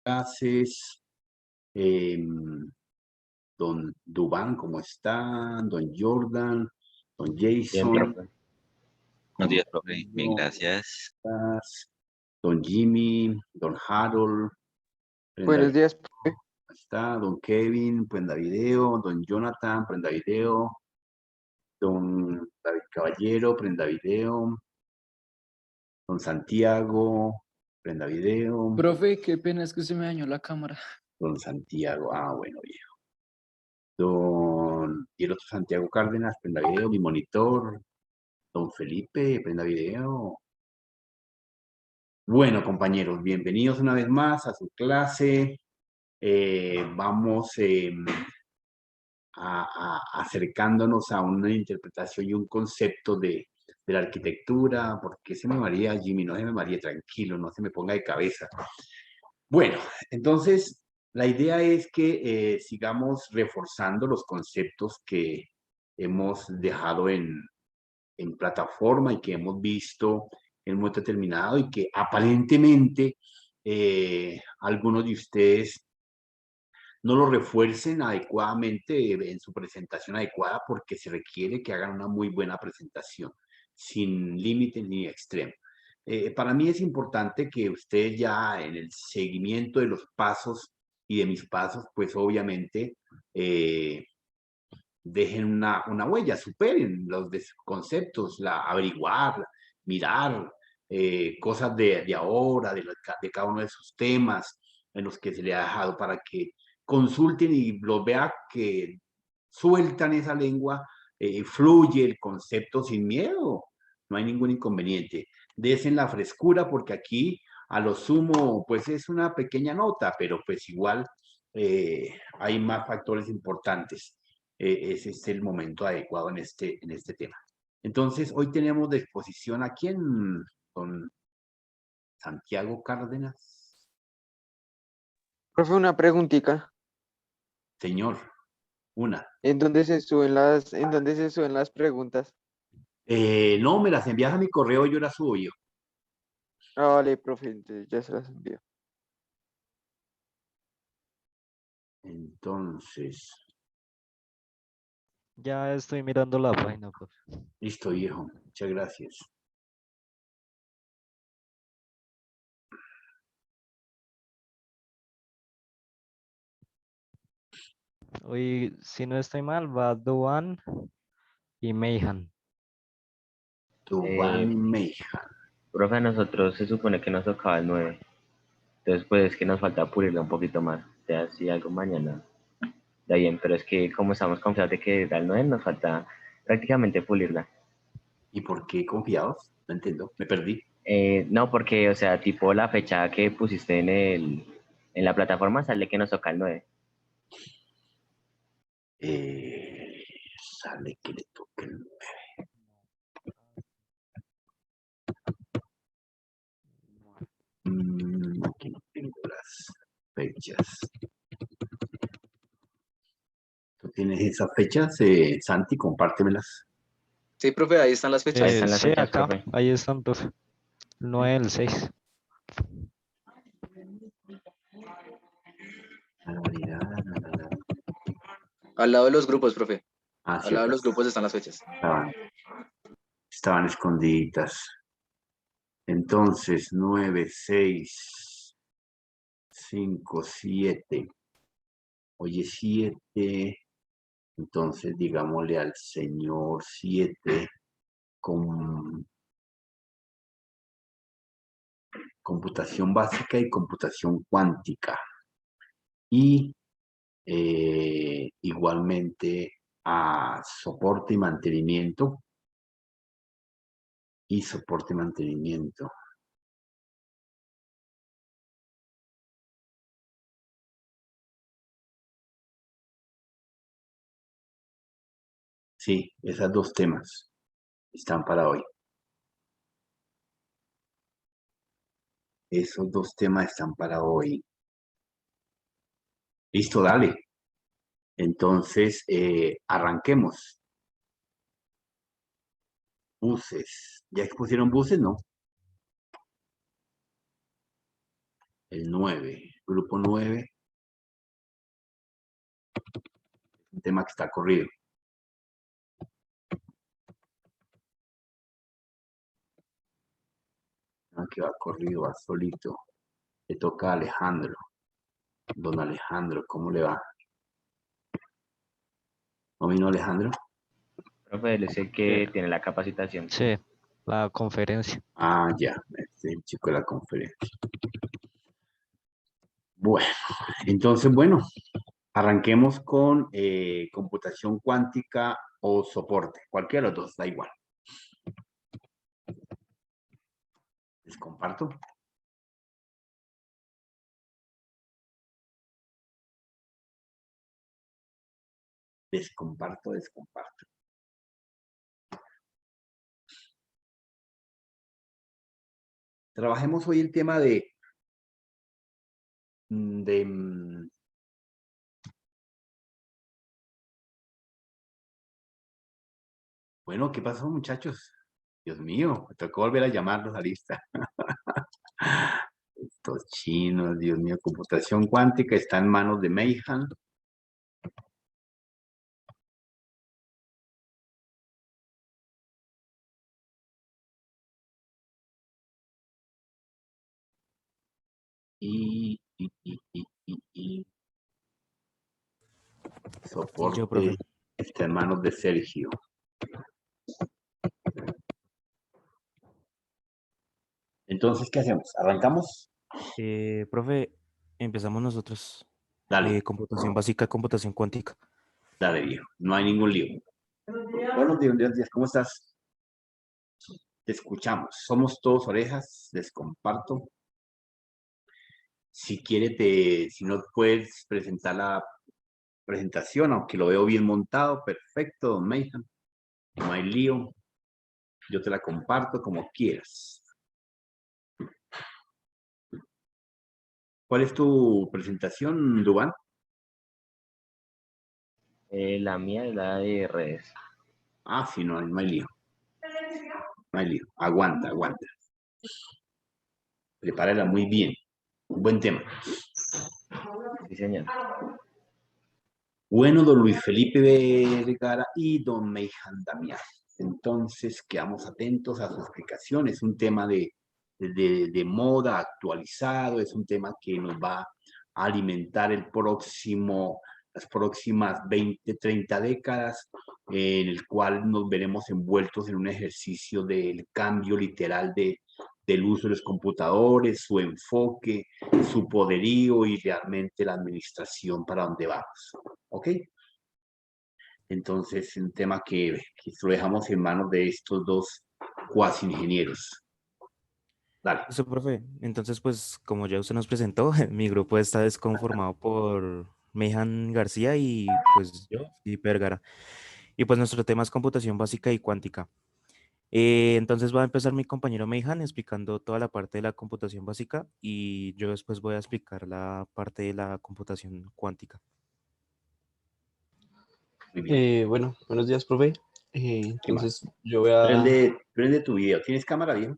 Clases. Don Dubán, ¿cómo está? Don Jordan, don Bien, Jason, profe. Buenos ¿cómo días, profe. Bien, gracias. estás? Don Jimmy, don Harold, prenda Buenos video, días, profe. ¿cómo está? Don Kevin, prenda video, don Jonathan, prenda video, don David Caballero, prenda video, don Santiago, prenda video, Profe, qué pena, es que se me dañó la cámara. don Santiago, bueno, viejo. Y el otro Santiago Cárdenas, prenda video, mi monitor, don Felipe, prenda video. Bueno, compañeros, bienvenidos una vez más a su clase. Vamos acercándonos a una interpretación y un concepto de la arquitectura. ¿Por qué se me maría, Jimmy? No se me maría, tranquilo, no se me ponga de cabeza. Bueno, entonces la idea es que sigamos reforzando los conceptos que hemos dejado en plataforma y que hemos visto en un momento determinado y que aparentemente algunos de ustedes no lo refuercen adecuadamente en su presentación adecuada porque se requiere que hagan una muy buena presentación, sin límites ni extremo. Para mí es importante que ustedes ya en el seguimiento de los pasos y de mis pasos, pues obviamente dejen una huella, superen los conceptos, averiguar, mirar cosas de ahora, de cada uno de esos temas en los que se le ha dejado para que consulten y los vea que sueltan esa lengua, fluye el concepto sin miedo, no hay ningún inconveniente. Desen la frescura porque aquí a lo sumo pues es una pequeña nota, pero pues igual hay más factores importantes. Ese es el momento adecuado en este tema. Entonces, hoy tenemos de exposición a quién, don Santiago Cárdenas. Profe, una preguntita. Señor, una. ¿En dónde se suben las preguntas? No, me las envías a mi correo, yo las subo yo. Ah, vale, profe, entonces ya se las envío. Entonces, Ya estoy mirando la página, profe. listo, viejo. Muchas gracias. Hoy, si no estoy mal, va Duan y Meihan. Dubán Meija. Profe, a nosotros se supone que nos tocaba el 9. Entonces, pues es que nos falta pulirla un poquito más. Ya si algo mañana da bien, pero es que como estamos confiados de que da el 9, nos falta prácticamente pulirla. ¿Y por qué confiados? No entiendo, me perdí. No, porque, o sea, tipo la fecha que pusiste en la plataforma sale que nos toca el 9. Sale que le toque el... Aquí no tengo las fechas. ¿Tú tienes esas fechas, Santi? Compártemelas. Sí, profe, ahí están las Ahí fechas. están las Sí, fechas, acá, profe. ahí están, profe. El 9 del 6. Al lado de los grupos, profe. Ah, Al lado de cierto. los grupos están las fechas. Estaban escondiditas. Entonces, 9, 6, 5, 7. Oye, 7. Entonces, digámosle al señor 7 con computación básica y computación cuántica. Y igualmente a soporte y mantenimiento. Y soporte y mantenimiento. Sí, esos dos temas están para hoy. Esos dos temas están para hoy. Listo, dale. Entonces, arranquemos. Buses. ¿Ya expusieron buses? No. El 9. Grupo 9. Un tema que está corrido. Que va corrido, va solito. Le toca a Alejandro. Don Alejandro, ¿cómo le va? ¿No vino Alejandro? Profe, él es el que tiene la capacitación. Sí, la conferencia. Ah, ya, este es el chico de la conferencia. Bueno, entonces, bueno, arranquemos con computación cuántica o soporte. Cualquiera de los dos, da igual. Les comparto. Descomparto. Trabajemos hoy el tema bueno, ¿qué pasó, muchachos? Dios mío, me tocó volver a llamarlos a lista. Estos chinos, Dios mío, computación cuántica está en manos de Meihan. Y soporte profe. está en manos de Sergio. Entonces, ¿qué hacemos? ¿Arrancamos? Profe, empezamos nosotros. Dale, Computación básica, computación cuántica. dale, viejo. No hay ningún lío. Buenos días, ¿cómo estás? Te escuchamos. Somos todos orejas, les comparto. Si si no puedes presentar la presentación, aunque lo veo bien montado, perfecto, don Meihan. No hay lío. Yo te la comparto como quieras. ¿Cuál es tu presentación, Dubán? La mía es la de redes. Ah, sí, no hay lío. No hay lío. Aguanta. Prepárala muy bien. Buen tema. Sí, señor. Bueno, don Luis Felipe Vergara y don Meihan Damián. Entonces, quedamos atentos a su explicación. Es un tema de moda actualizado, es un tema que nos va a alimentar las próximas 20, 30 décadas, en el cual nos veremos envueltos en un ejercicio del cambio literal del uso de los computadores, su enfoque, su poderío y realmente la administración para dónde vamos. ¿Ok? Entonces, un tema que lo dejamos en manos de estos dos cuasi ingenieros. Dale. Eso, profe. Entonces, pues, como ya usted nos presentó, mi grupo está desconformado por Mejan García y pues yo, y Vergara. Y pues nuestro tema es computación básica y cuántica. Entonces va a empezar mi compañero Meihan explicando toda la parte de la computación básica y yo después voy a explicar la parte de la computación cuántica. Muy bien. Bueno, buenos días, profe. ¿Qué más? Entonces, yo voy a... Prende tu video. ¿Tienes cámara, viejo?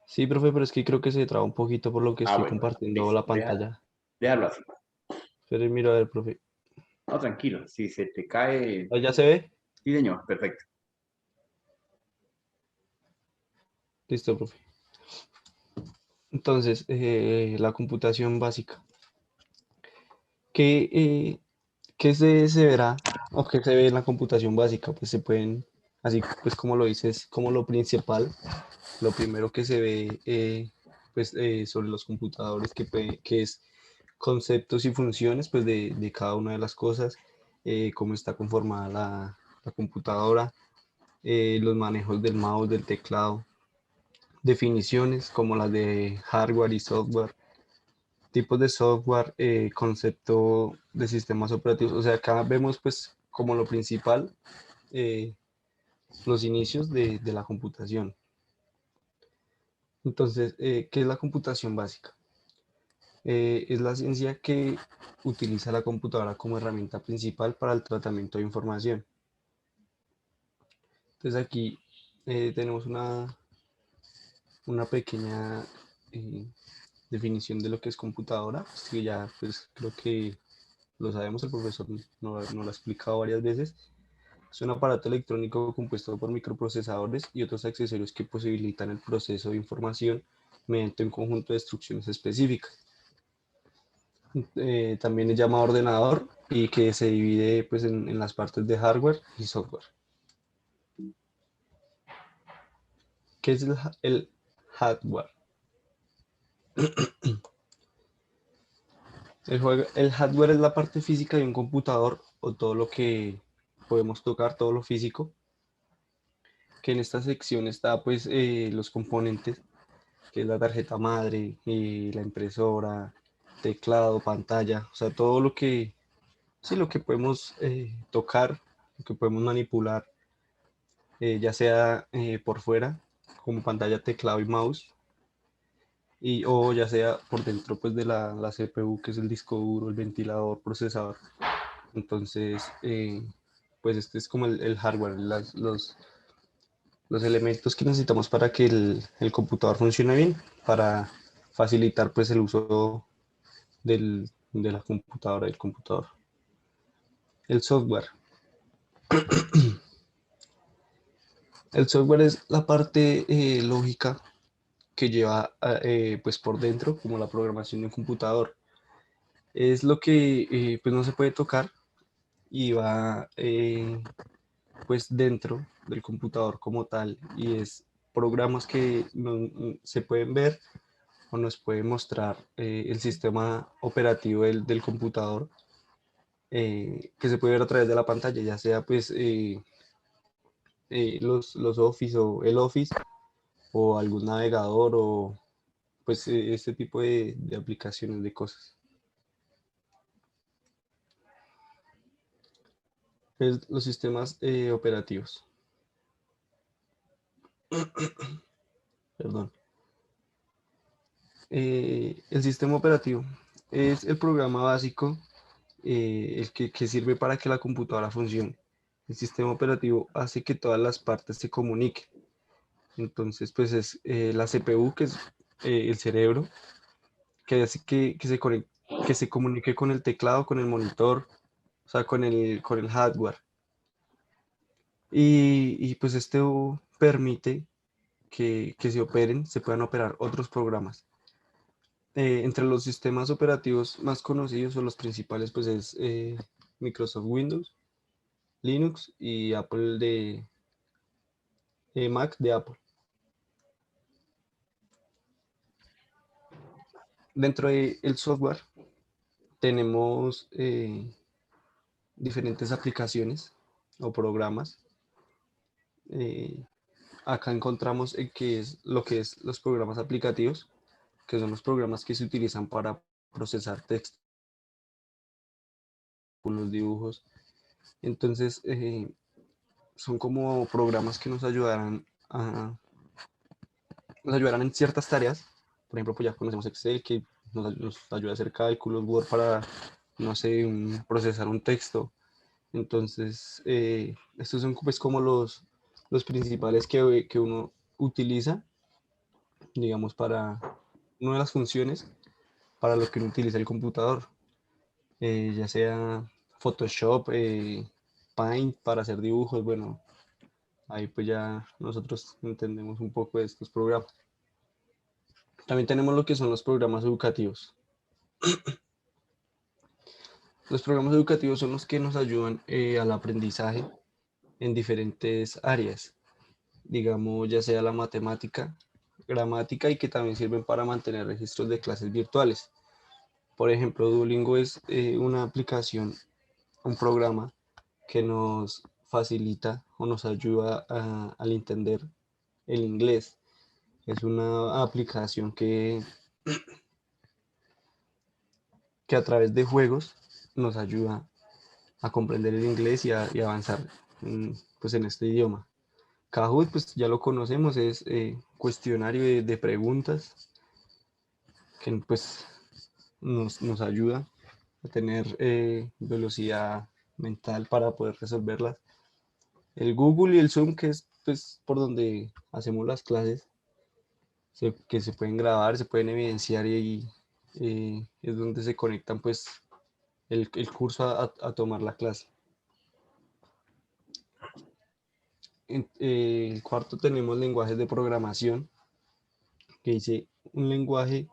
Sí, profe, pero es que creo que se traba un poquito por lo que estoy Bueno, compartiendo listo. la pantalla. Déjalo así. Pero miro a ver, profe. No, tranquilo. Si se te cae... ¿Ahí ya se ve? Sí, señor. Perfecto. Listo, profe. Entonces, la computación básica. ¿Qué se verá o qué se ve en la computación básica? Pues se pueden, así pues como lo dices, es como lo principal, lo primero que se ve sobre los computadores, que es conceptos y funciones pues de cada una de las cosas, cómo está conformada la computadora, los manejos del mouse, del teclado, definiciones como las de hardware y software, tipos de software, concepto de sistemas operativos. O sea, acá vemos pues como lo principal eh, los inicios de la computación. Entonces, ¿qué es la computación básica? Es la ciencia que utiliza la computadora como herramienta principal para el tratamiento de información. Entonces aquí tenemos una pequeña definición de lo que es computadora, pues, que ya pues creo que lo sabemos, el profesor nos lo ha explicado varias veces. Es un aparato electrónico compuesto por microprocesadores y otros accesorios que posibilitan el proceso de información mediante un conjunto de instrucciones específicas. También es llamado ordenador y que se divide pues, en las partes de hardware y software. ¿Qué es el hardware? El hardware es la parte física de un computador o todo lo que podemos tocar, todo lo físico, que en esta sección está pues los componentes, que es la tarjeta madre, la impresora, teclado, pantalla, o sea, todo lo que, sí, lo que podemos tocar, lo que podemos manipular, ya sea por fuera, como pantalla, teclado y mouse, o ya sea por dentro pues de la CPU, que es el disco duro, el ventilador, procesador. Entonces, pues este es como el hardware, los elementos que necesitamos para que el computador funcione bien, para facilitar pues el uso de la computadora, del computador. El software. El software es la parte lógica que lleva pues por dentro, como la programación de un computador. Es lo que pues no se puede tocar y va pues dentro del computador como tal, y es programas que se pueden ver o nos puede mostrar el sistema operativo del computador, que se puede ver a través de la pantalla, ya sea pues los Office o el Office o algún navegador o pues este tipo de aplicaciones, de cosas. Pues, los sistemas operativos. Perdón. El sistema operativo es el programa básico, el que sirve para que la computadora funcione. El sistema operativo hace que todas las partes se comuniquen. Entonces, pues es la CPU, que es el cerebro, que hace que se comunique con el teclado, con el monitor, o sea, con el hardware. Y pues esto permite que se puedan operar otros programas. Entre los sistemas operativos más conocidos o los principales, pues es Microsoft Windows, Linux y Apple Mac de Apple. Dentro del software tenemos diferentes aplicaciones o programas. Acá encontramos lo que es los programas aplicativos, que son los programas que se utilizan para procesar texto, los dibujos. Entonces, son como programas que nos ayudarán en ciertas tareas. Por ejemplo, pues ya conocemos Excel, que nos ayuda a hacer cálculos, Word para, no sé, procesar un texto. Entonces, estos son pues como los principales que uno utiliza, digamos, para una de las funciones para lo que uno utiliza el computador, ya sea Photoshop, Paint para hacer dibujos. Bueno, ahí pues ya nosotros entendemos un poco de estos programas. También tenemos lo que son los programas educativos. Los programas educativos son los que nos ayudan al aprendizaje en diferentes áreas, digamos, ya sea la matemática, gramática, y que también sirven para mantener registros de clases virtuales. Por ejemplo, Duolingo es una aplicación, un programa que nos facilita o nos ayuda al entender el inglés. Es una aplicación que a través de juegos nos ayuda a comprender el inglés y avanzar pues en este idioma. Kahoot, pues ya lo conocemos, es cuestionario de preguntas que pues nos ayuda a tener velocidad mental para poder resolverlas. El Google y el Zoom, que es pues por donde hacemos las clases, que se pueden grabar, se pueden evidenciar y es donde se conectan pues el curso a tomar la clase. El cuarto tenemos lenguajes de programación, que dice un lenguaje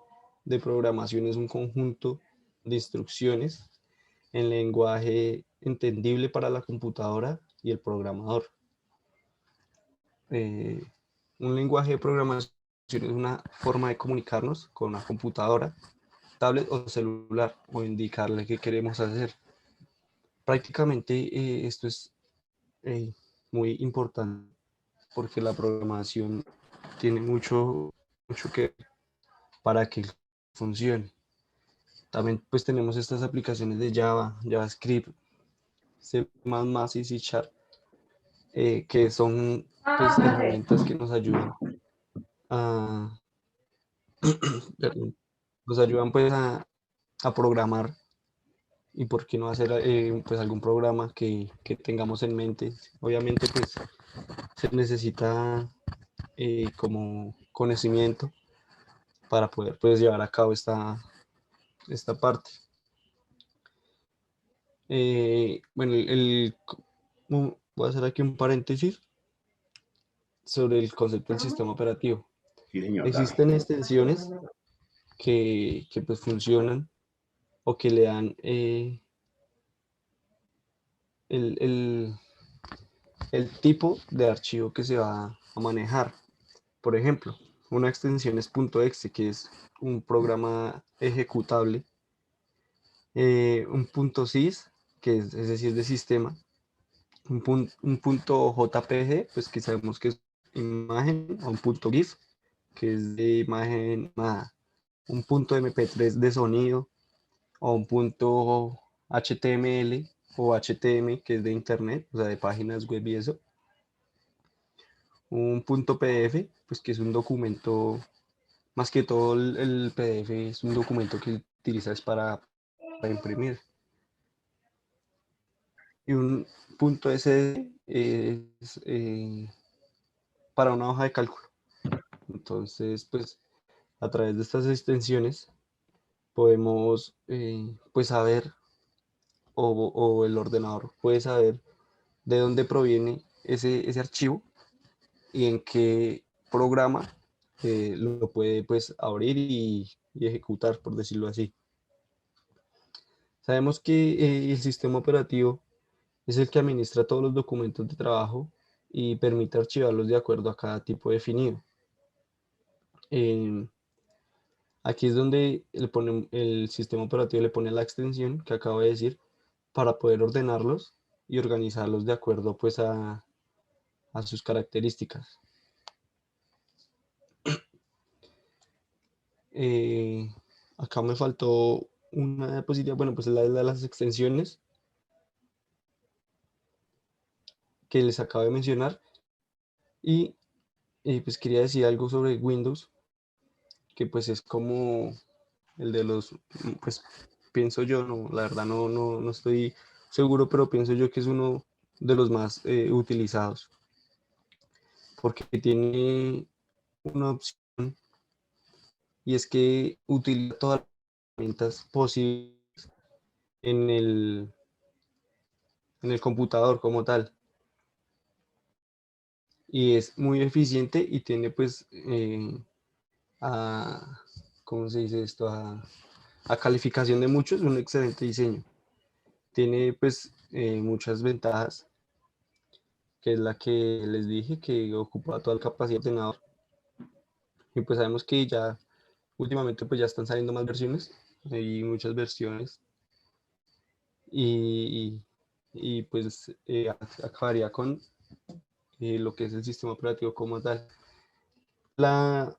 de programación es un conjunto de instrucciones en lenguaje entendible para la computadora y el programador. Un lenguaje de programación es una forma de comunicarnos con una computadora, tablet o celular o indicarle qué queremos hacer. Prácticamente esto es muy importante porque la programación tiene mucho que ver para que funcione. También pues tenemos estas aplicaciones de Java, JavaScript, C++ y C Sharp, que son pues herramientas que nos ayudan a, perdón, nos ayudan pues a programar y por qué no hacer pues algún programa que tengamos en mente. Obviamente pues se necesita como conocimiento para poder pues llevar a cabo esta parte. Bueno, voy a hacer aquí un paréntesis sobre el concepto del sistema operativo. Sí, señor, dale. Existen extensiones que pues funcionan o que le dan el tipo de archivo que se va a manejar. Por ejemplo, una extensión es .exe, que es un programa ejecutable. Un .sys, que es decir, de sistema. Un punto JPG, pues que sabemos que es imagen, o un punto GIF, que es de imagen nada. Un punto MP3 de sonido, o un punto HTML o HTM, que es de internet, o sea, de páginas web y eso. Un punto PDF, pues que es un documento, más que todo el PDF es un documento que utilizas para imprimir. Y un punto SD es para una hoja de cálculo. Entonces, pues a través de estas extensiones podemos pues saber o el ordenador puede saber de dónde proviene ese archivo y en qué programa lo puede pues abrir y ejecutar, por decirlo así. Sabemos que el sistema operativo es el que administra todos los documentos de trabajo y permite archivarlos de acuerdo a cada tipo definido. Aquí es donde el sistema operativo le pone la extensión que acabo de decir para poder ordenarlos y organizarlos de acuerdo pues a sus características. Acá me faltó una diapositiva, bueno, pues la de las extensiones que les acabo de mencionar y pues quería decir algo sobre Windows, que pues es como el de los, pues pienso yo, no, la verdad no estoy seguro, pero pienso yo que es uno de los más utilizados, porque tiene una opción y es que utiliza todas las herramientas posibles en el computador como tal. Y es muy eficiente y tiene pues ¿cómo se dice esto? A calificación de muchos, un excelente diseño. Tiene pues muchas ventajas, que es la que les dije, que ocupa toda la capacidad del ordenador. Y pues sabemos que ya últimamente pues ya están saliendo más versiones, hay muchas versiones. Y pues acabaría con lo que es el sistema operativo como tal. La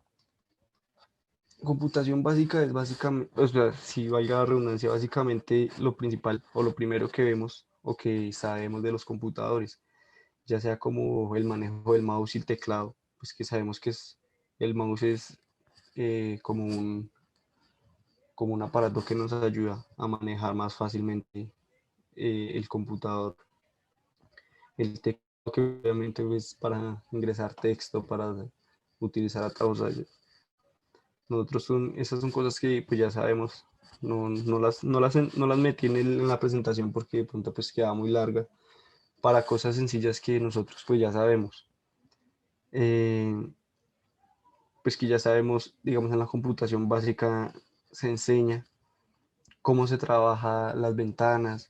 computación básica es básicamente, o sea, si valga la redundancia, básicamente lo principal o lo primero que vemos o que sabemos de los computadores, ya sea como el manejo del mouse y el teclado, pues que sabemos que el mouse es como un aparato que nos ayuda a manejar más fácilmente el computador. El teclado que obviamente es para ingresar texto, para utilizar altavoces Esas son cosas que pues ya sabemos. No las metí en la presentación porque de pronto pues queda muy larga para cosas sencillas que nosotros pues ya sabemos. Pues que ya sabemos, digamos, en la computación básica se enseña cómo se trabaja las ventanas,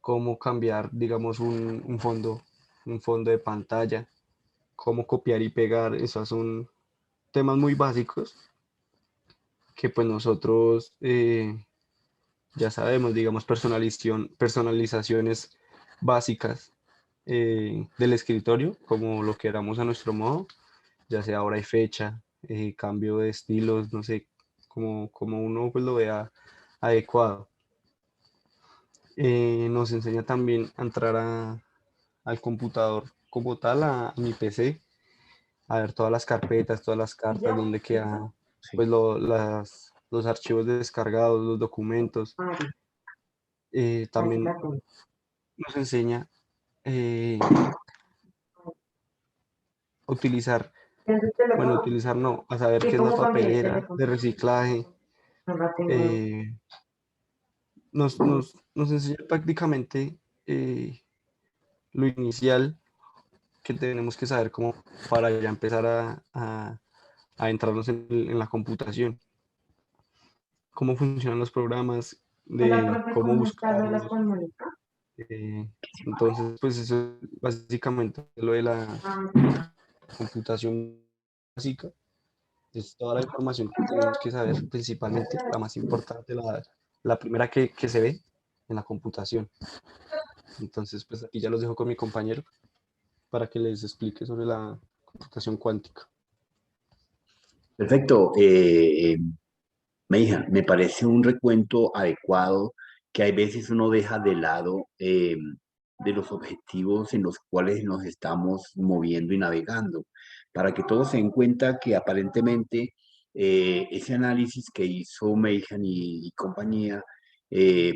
cómo cambiar, digamos, un fondo de pantalla, cómo copiar y pegar. Esos son temas muy básicos que pues nosotros ya sabemos, digamos, personalizaciones básicas del escritorio, como lo queramos a nuestro modo, ya sea hora y fecha, cambio de estilos, no sé, como uno pues lo vea adecuado. Nos enseña también a entrar al computador como tal, a mi PC, a ver todas las carpetas, todas las cartas, donde quedan pues los archivos descargados, los documentos. También nos enseña a utilizar, bueno, utilizar no, a saber qué es la papelera de reciclaje. Nos enseña prácticamente lo inicial que tenemos que saber como para ya empezar a entrarnos en la computación, cómo funcionan los programas, de cómo buscarlos. Entonces, pues eso es básicamente lo de la computación básica. Es toda la información que tenemos que saber, principalmente la más importante, la primera que se ve en la computación. Entonces, pues aquí ya los dejo con mi compañero para que les explique sobre la computación cuántica. Perfecto. Meija, me parece un recuento adecuado que hay veces uno deja de lado de los objetivos en los cuales nos estamos moviendo y navegando, para que todos se den cuenta que aparentemente ese análisis que hizo Meija y compañía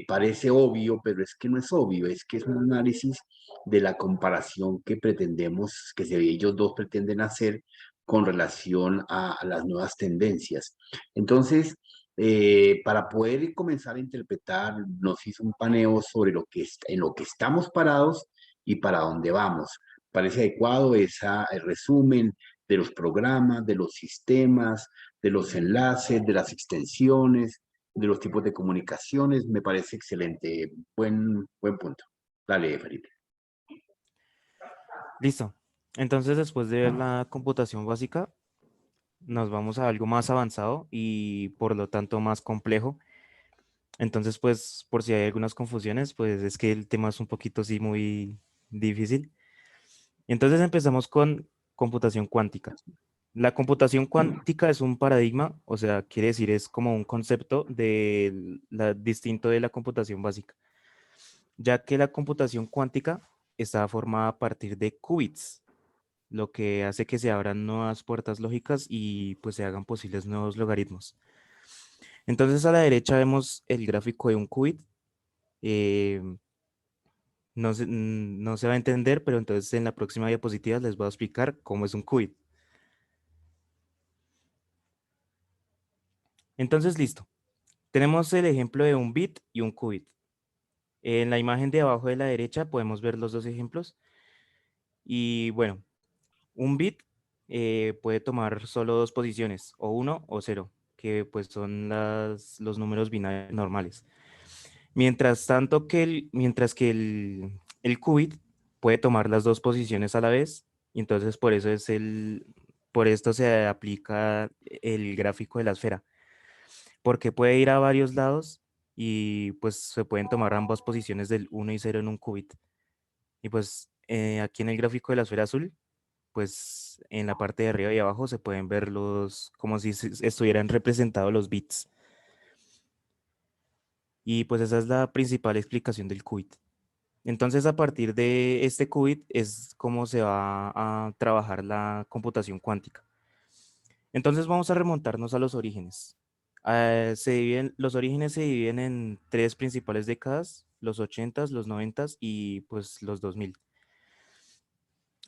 parece obvio, pero es que no es obvio, es que es un análisis de la comparación que pretendemos, que ellos dos pretenden hacer con relación a las nuevas tendencias. Entonces, para poder comenzar a interpretar, nos hizo un paneo sobre en lo que estamos parados y para dónde vamos. Parece adecuado el resumen de los programas, de los sistemas, de los enlaces, de las extensiones, de los tipos de comunicaciones. Me parece excelente. Buen punto. Dale, Felipe. Listo. Entonces, después de ver la computación básica, nos vamos a algo más avanzado y por lo tanto más complejo. Entonces, pues, por si hay algunas confusiones, pues es que el tema es un poquito así muy difícil. Entonces empezamos con computación cuántica. La computación cuántica es un paradigma, o sea, quiere decir, es como un concepto distinto de la computación básica, ya que la computación cuántica está formada a partir de qubits, lo que hace que se abran nuevas puertas lógicas y pues se hagan posibles nuevos logaritmos. Entonces a la derecha vemos el gráfico de un qubit. eh, no se va a entender, pero entonces en la próxima diapositiva les voy a explicar cómo es un qubit. Entonces, listo. Tenemos el ejemplo de un bit y un qubit. En la imagen de abajo de la derecha podemos ver los dos ejemplos. Y bueno, un bit puede tomar solo dos posiciones, o 1 o 0, que pues son los números binarios normales. Mientras que el qubit puede tomar las dos posiciones a la vez, y entonces por esto se aplica el gráfico de la esfera, porque puede ir a varios lados y pues se pueden tomar ambas posiciones del 1 y 0 en un qubit. Y pues aquí en el gráfico de la esfera azul, pues en la parte de arriba y abajo se pueden ver como si estuvieran representados los bits. Y pues esa es la principal explicación del qubit. Entonces, a partir de este qubit es como se va a trabajar la computación cuántica. Entonces, vamos a remontarnos a los orígenes. Los orígenes se dividen en tres principales décadas: los 80s, los 90s y pues los 2000.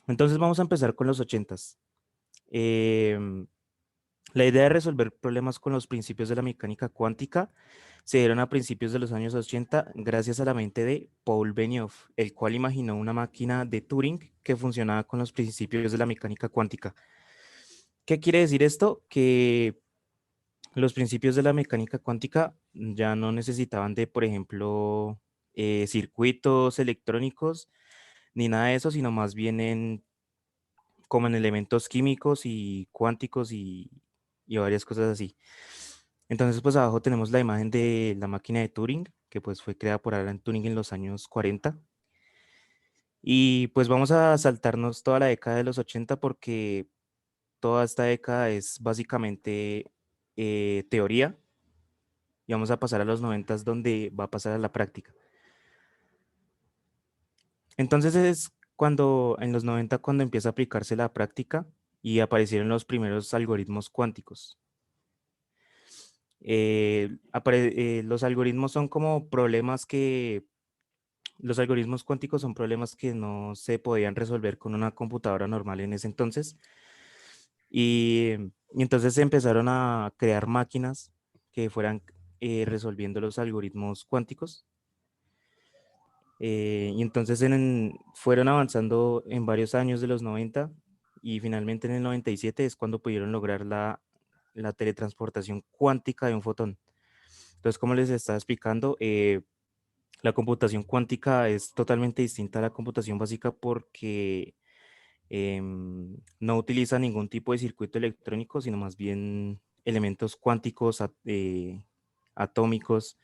Entonces, vamos a empezar con los 80s. La idea de resolver problemas con los principios de la mecánica cuántica se dieron a principios de los años 80 gracias a la mente de Paul Benioff, el cual imaginó una máquina de Turing que funcionaba con los principios de la mecánica cuántica. ¿Qué quiere decir esto? Que los principios de la mecánica cuántica ya no necesitaban de, por ejemplo, circuitos electrónicos ni nada de eso, sino más bien como en elementos químicos y cuánticos y varias cosas así. Entonces, pues abajo tenemos la imagen de la máquina de Turing, que pues fue creada por Alan Turing en los años 40. Y pues vamos a saltarnos toda la década de los 80 porque toda esta década es básicamente teoría y vamos a pasar a los 90 donde va a pasar a la práctica. Entonces es cuando en los 90 cuando empieza a aplicarse la práctica y aparecieron los primeros algoritmos cuánticos. Los algoritmos son como problemas que, los algoritmos cuánticos son problemas que no se podían resolver con una computadora normal en ese entonces. Y entonces se empezaron a crear máquinas que fueran resolviendo los algoritmos cuánticos. Y entonces fueron avanzando en varios años de los 90 y finalmente en el 97 es cuando pudieron lograr la teletransportación cuántica de un fotón. Entonces, como les estaba explicando, la computación cuántica es totalmente distinta a la computación básica porque no utiliza ningún tipo de circuito electrónico, sino más bien elementos cuánticos, atómicos.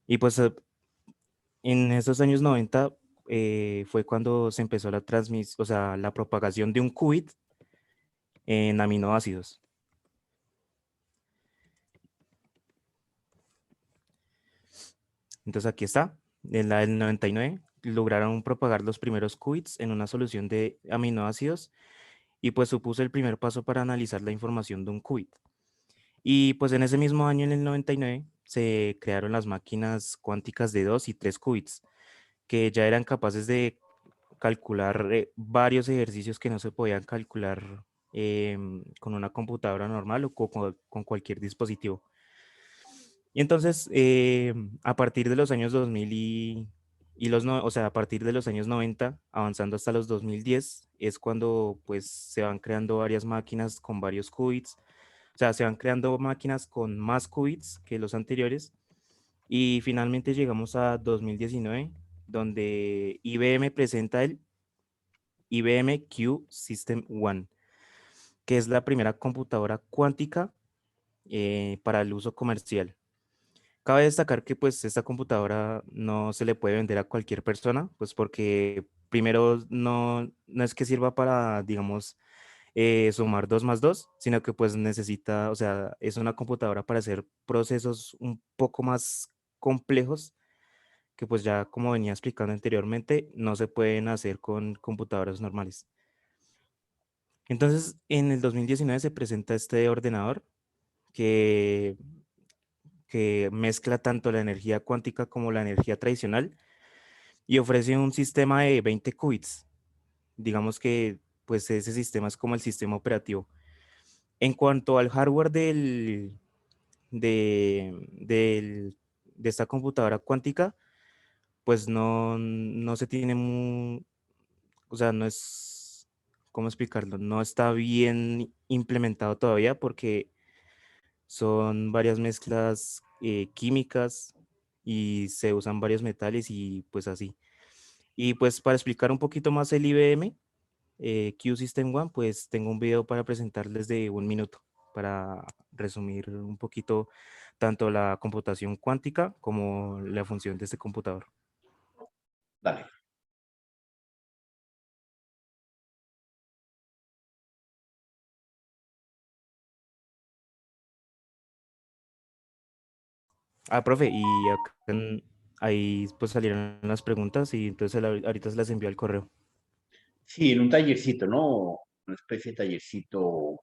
Y pues en esos años 90 fue cuando se empezó o sea, la propagación de un qubit en aminoácidos. Entonces aquí está, en la del 99 lograron propagar los primeros qubits en una solución de aminoácidos y pues supuso el primer paso para analizar la información de un qubit. Y pues en ese mismo año, en el 99, se crearon las máquinas cuánticas de 2 y 3 qubits, que ya eran capaces de calcular varios ejercicios que no se podían calcular con una computadora normal o con cualquier dispositivo. Y entonces, a partir de los años 2000 o sea, a partir de los años 90, avanzando hasta los 2010, es cuando pues se van creando varias máquinas con varios qubits. O sea, se van creando máquinas con más qubits que los anteriores. Y finalmente llegamos a 2019, donde IBM presenta el IBM Q System One, que es la primera computadora cuántica para el uso comercial. Cabe destacar que pues esta computadora no se le puede vender a cualquier persona, pues porque primero no es que sirva para, digamos, sumar 2 más 2, sino que pues necesita, o sea, es una computadora para hacer procesos un poco más complejos que pues ya como venía explicando anteriormente, no se pueden hacer con computadoras normales. Entonces, en el 2019 se presenta este ordenador que que mezcla tanto la energía cuántica como la energía tradicional y ofrece un sistema de 20 qubits. Digamos que pues ese sistema es como el sistema operativo. En cuanto al hardware de esta computadora cuántica, pues no se tiene o sea, no es, ¿cómo explicarlo? No está bien implementado todavía porque son varias mezclas químicas y se usan varios metales y pues así. Y pues para explicar un poquito más el IBM Q System One, pues tengo un video para presentarles de 1 minuto para resumir un poquito tanto la computación cuántica como la función de este computador. Dale. Ah, profe, y acá ahí pues salieron las preguntas y entonces ahorita se las envió al correo. Sí, en un tallercito, ¿no? Una especie de tallercito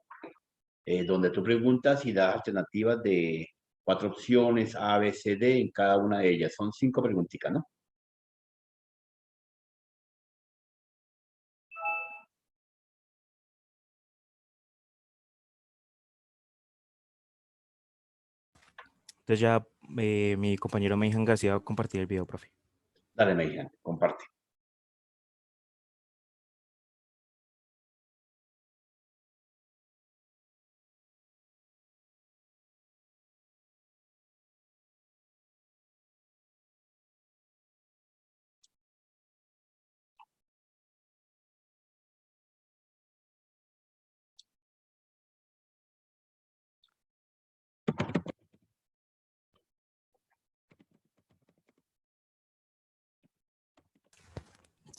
donde tú preguntas y das alternativas de 4 opciones, A, B, C, D, en cada una de ellas. Son 5 preguntitas, ¿no? Entonces ya mi compañero Meijan García va a compartir el video, profe. Dale, Meijan, comparte.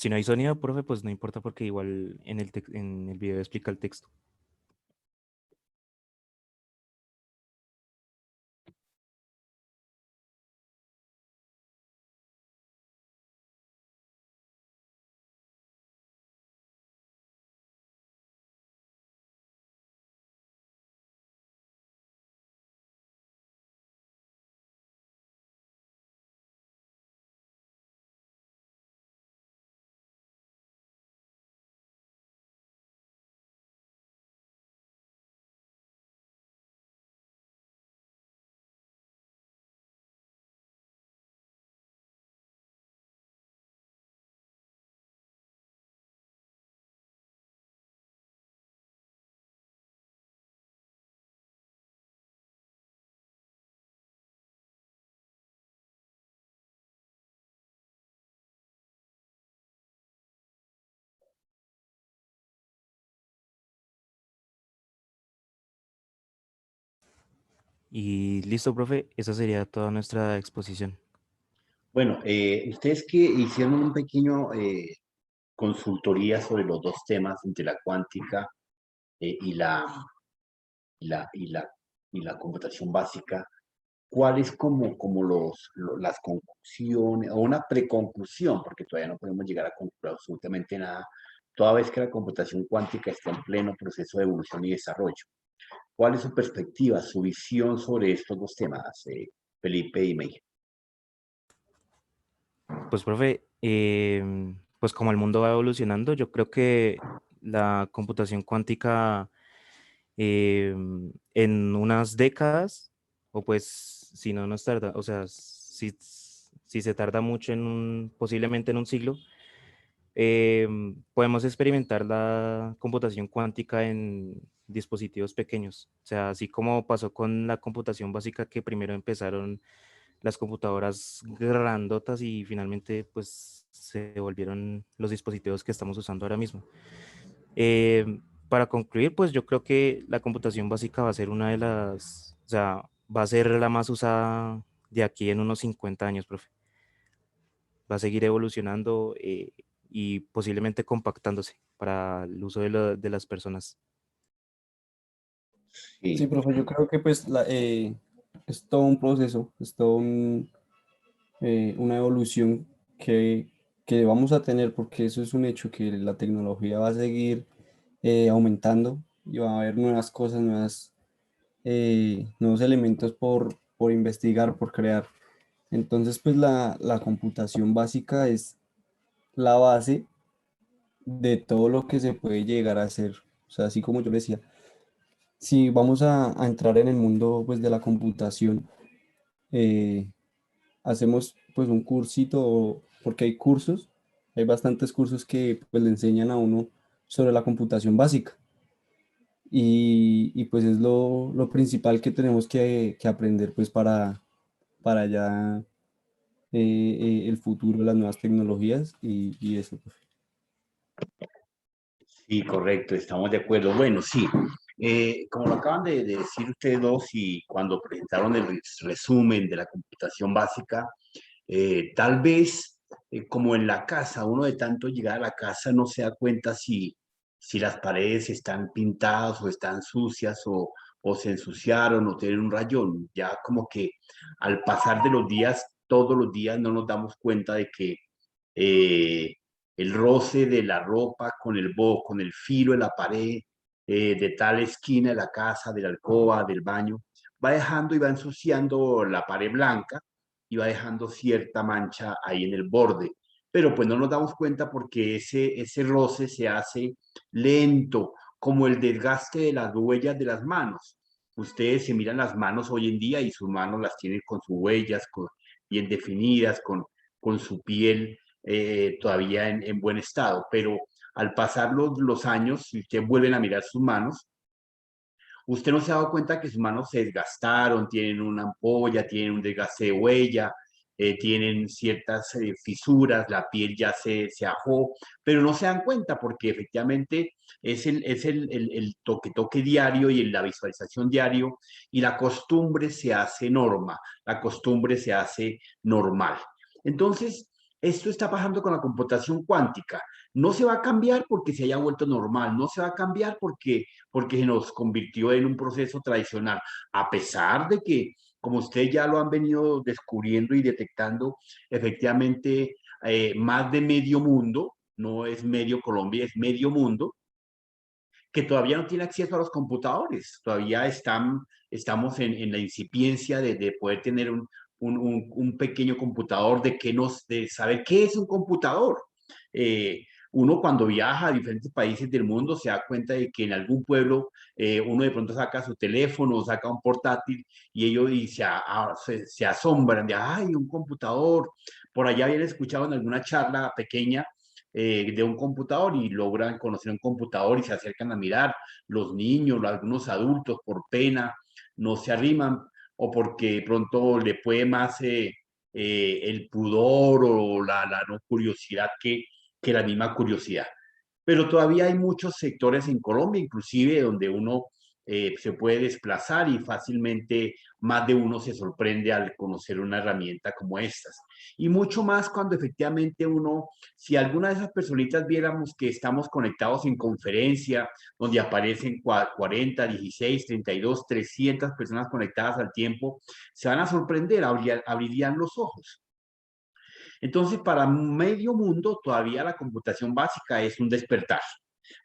Si no hay sonido, profe, pues no importa porque igual en el video explica el texto. Y listo, profe, esa sería toda nuestra exposición. Bueno, ustedes que hicieron un pequeño consultoría sobre los dos temas entre la cuántica y y la, y la, y la computación básica, ¿cuáles como las conclusiones o una preconclusión? Porque todavía no podemos llegar a concluir absolutamente nada, toda vez que la computación cuántica está en pleno proceso de evolución y desarrollo. ¿Cuál es su perspectiva, su visión sobre estos dos temas, Felipe y Mei? Pues, profe, pues como el mundo va evolucionando, yo creo que la computación cuántica en unas décadas, o pues si no nos tarda, o sea, si se tarda mucho posiblemente en un siglo, podemos experimentar la computación cuántica en dispositivos pequeños. O sea, así como pasó con la computación básica, que primero empezaron las computadoras grandotas y finalmente pues se volvieron los dispositivos que estamos usando ahora mismo. Para concluir, pues yo creo que la computación básica va a ser una de las, o sea, va a ser la más usada de aquí en unos 50 años, profe. Va a seguir evolucionando y posiblemente compactándose para el uso de las personas. Sí, Sí, profe, yo creo que pues es todo un proceso, es todo una evolución que, que vamos a tener, porque eso es un hecho, que la tecnología va a seguir aumentando y va a haber nuevas cosas, nuevos elementos por investigar, por crear. Entonces, pues la computación básica es la base de todo lo que se puede llegar a hacer. O sea, así como yo le decía, si vamos a entrar en el mundo pues, de la computación, eh, hacemos pues un cursito, porque hay cursos, hay bastantes cursos que pues le enseñan a uno sobre la computación básica. Y pues es lo principal que tenemos que aprender pues para ya el futuro, las nuevas tecnologías y eso. sí, correcto, estamos de acuerdo. Bueno, sí, como lo acaban de decir ustedes dos y cuando presentaron el resumen de la computación básica, tal vez como en la casa, uno de tanto llegar a la casa no se da cuenta si las paredes están pintadas o están sucias o se ensuciaron o tienen un rayón. Ya como que al pasar de los días, todos los días no nos damos cuenta de que eh, el roce de la ropa con el filo de la pared, de tal esquina de la casa, de la alcoba, del baño, va dejando y va ensuciando la pared blanca y va dejando cierta mancha ahí en el borde. Pero pues no nos damos cuenta porque ese roce se hace lento, como el desgaste de las huellas de las manos. Ustedes se miran las manos hoy en día y sus manos las tienen con sus huellas, bien definidas, con su piel todavía en buen estado. Pero al pasar los años, si ustedes vuelven a mirar sus manos, usted no se ha dado cuenta que sus manos se desgastaron, tienen una ampolla, tienen un desgaste de huella, tienen ciertas fisuras, la piel ya se ajó, pero no se dan cuenta porque efectivamente es el toque diario y la visualización diario y la costumbre se hace norma, la costumbre se hace normal. Entonces, esto está pasando con la computación cuántica. No se va a cambiar porque se haya vuelto normal, no se va a cambiar porque se nos convirtió en un proceso tradicional, a pesar de que, como ustedes ya lo han venido descubriendo y detectando, efectivamente, más de medio mundo, no es medio Colombia, es medio mundo, que todavía no tiene acceso a los computadores, todavía estamos en la incipiencia de poder tener un pequeño computador, de saber qué es un computador. Uno cuando viaja a diferentes países del mundo se da cuenta de que en algún pueblo uno de pronto saca su teléfono, saca un portátil y ellos se asombran de, ay, un computador. Por allá habían escuchado en alguna charla pequeña de un computador y logran conocer un computador y se acercan a mirar. Los niños, algunos adultos, por pena, no se arriman o porque pronto le puede más el pudor o la no curiosidad que la misma curiosidad. Pero todavía hay muchos sectores en Colombia, inclusive, donde uno se puede desplazar y fácilmente más de uno se sorprende al conocer una herramienta como estas. Y mucho más cuando efectivamente uno, si alguna de esas personitas viéramos que estamos conectados en conferencia, donde aparecen 40, 16, 32, 300 personas conectadas al tiempo, se van a sorprender, abrirían los ojos. Entonces, para medio mundo, todavía la computación básica es un despertar.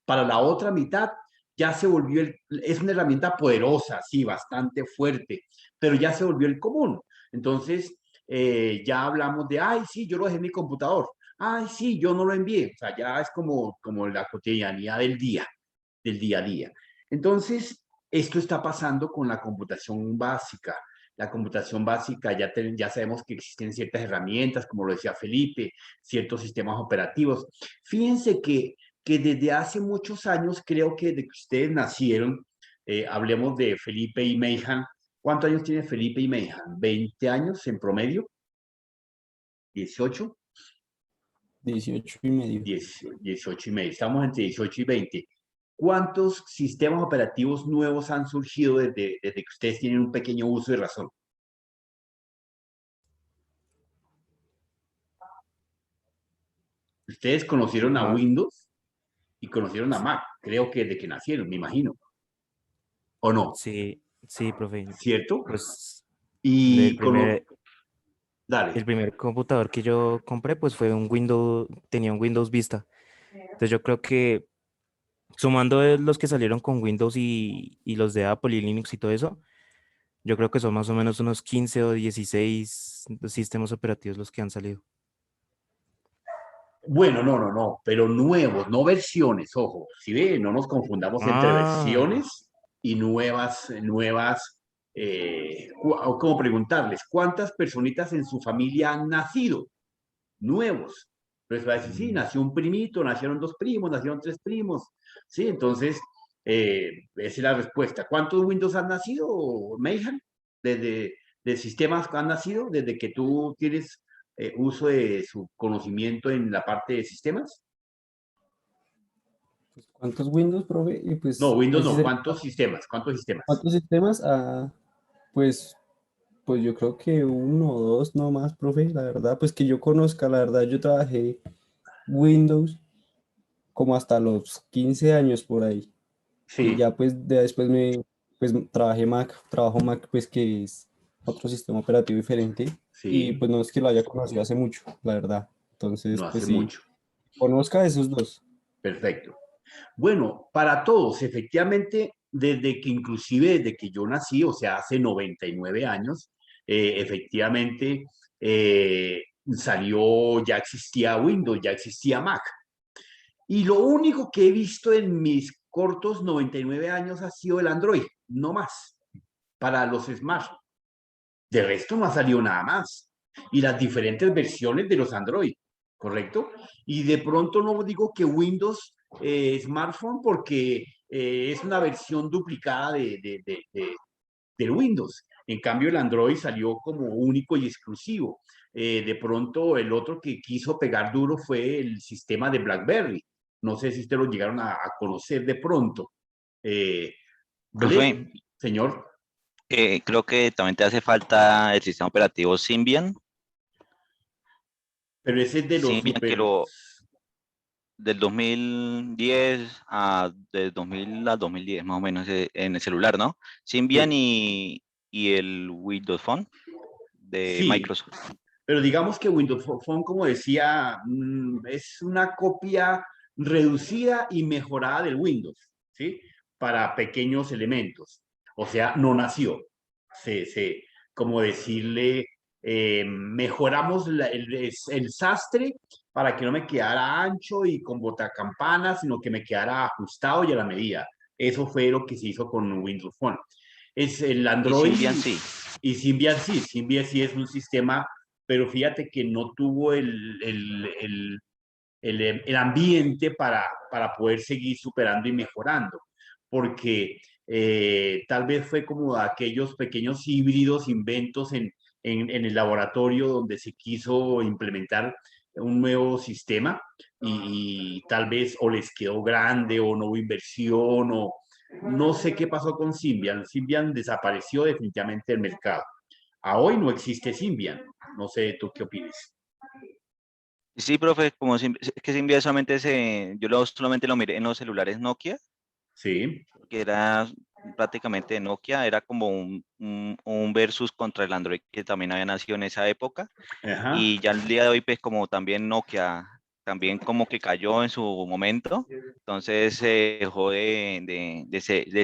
Para la otra mitad, ya se volvió, es una herramienta poderosa, sí, bastante fuerte, pero ya se volvió el común. Entonces, ya hablamos de, ay, sí, yo lo dejé en mi computador. Ay, sí, yo no lo envié. O sea, ya es como la cotidianidad del día a día. Entonces, esto está pasando con la computación básica. La computación básica, ya sabemos que existen ciertas herramientas, como lo decía Felipe, ciertos sistemas operativos. Fíjense que desde hace muchos años, creo que desde que ustedes nacieron, hablemos de Felipe y Meihan. ¿Cuántos años tiene Felipe y Meihan? ¿20 años en promedio? ¿18? 18 y medio. 18 y medio. Estamos entre 18 y 20. ¿Cuántos sistemas operativos nuevos han surgido desde que ustedes tienen un pequeño uso de razón? Ustedes conocieron a Windows y conocieron a Mac, creo que desde que nacieron, me imagino. ¿O no? Sí, sí, profe. ¿Cierto? Pues Y el primer computador que yo compré pues fue tenía un Windows Vista. Entonces yo creo que sumando los que salieron con Windows y los de Apple y Linux y todo eso, yo creo que son más o menos unos 15 o 16 sistemas operativos los que han salido. Bueno, no, pero nuevos, no versiones, ojo, si ve, no nos confundamos entre versiones y nuevas, ¿cómo preguntarles? ¿Cuántas personitas en su familia han nacido? Nuevos. Entonces va a decir, sí, nació un primito, nacieron 2 primos, nacieron 3 primos, ¿sí? Entonces, esa es la respuesta. ¿Cuántos Windows han nacido, Meihan? De sistemas han nacido desde que tú tienes uso de su conocimiento en la parte de sistemas? Pues, ¿cuántos Windows, profe? Y pues, No, Windows ese no. es el- ¿Cuántos sistemas? ¿Cuántos sistemas? ¿Cuántos sistemas? Pues, pues yo creo que uno o dos no más, profe. La verdad, pues que yo conozca, la verdad, yo trabajé Windows como hasta los 15 años por ahí. Y Sí, ya pues después pues trabajo Mac pues que es otro sistema operativo diferente. Y sí, pues no es que lo haya conocido hace mucho, la verdad. Entonces, no pues hace sí, mucho. conozca esos dos. Perfecto. Bueno, para todos, efectivamente, desde que yo nací, o sea, hace 99 años, efectivamente, ya existía Windows, ya existía Mac. Y lo único que he visto en mis cortos 99 años ha sido el Android, no más. para los Smart. De resto no ha salido nada más. Y las diferentes versiones de los Android, ¿correcto? Y de pronto no digo que Windows Smartphone porque es una versión duplicada del Windows. En cambio, el Android salió como único y exclusivo. De pronto, el otro que quiso pegar duro fue el sistema de BlackBerry. No sé si ustedes lo llegaron a conocer de pronto. Profe, Señor. creo que también te hace falta el sistema operativo Symbian. Pero ese es de los Symbian super... que del 2010 del 2000 al 2010 más o menos en el celular, ¿no? Symbian y el Windows Phone de Sí, Microsoft. pero digamos que Windows Phone, como decía, es una copia reducida y mejorada del Windows, ¿sí? Para pequeños elementos. O sea, no nació. Como decirle, mejoramos el sastre para que no me quedara ancho y con botacampanas, sino que me quedara ajustado y a la medida. Eso fue lo que se hizo con Windows Phone. Es el Android. Y Symbian sí. Y Symbian sí es un sistema, pero fíjate que no tuvo el ambiente para poder seguir superando y mejorando, porque tal vez fue como aquellos pequeños híbridos, inventos en el laboratorio donde se quiso implementar un nuevo sistema y tal vez o les quedó grande o no hubo inversión o no sé qué pasó con Symbian. Symbian desapareció definitivamente del mercado. A hoy no existe Symbian. No sé, ¿tú qué opinas? Sí, profe, es que Symbian solamente solamente lo miré en los celulares Nokia, Sí. que era prácticamente de Nokia, era como un versus contra el Android que también había nacido en esa época. Ajá. Y ya el día de hoy, pues como también Nokia, también como que cayó en su momento, entonces se dejó de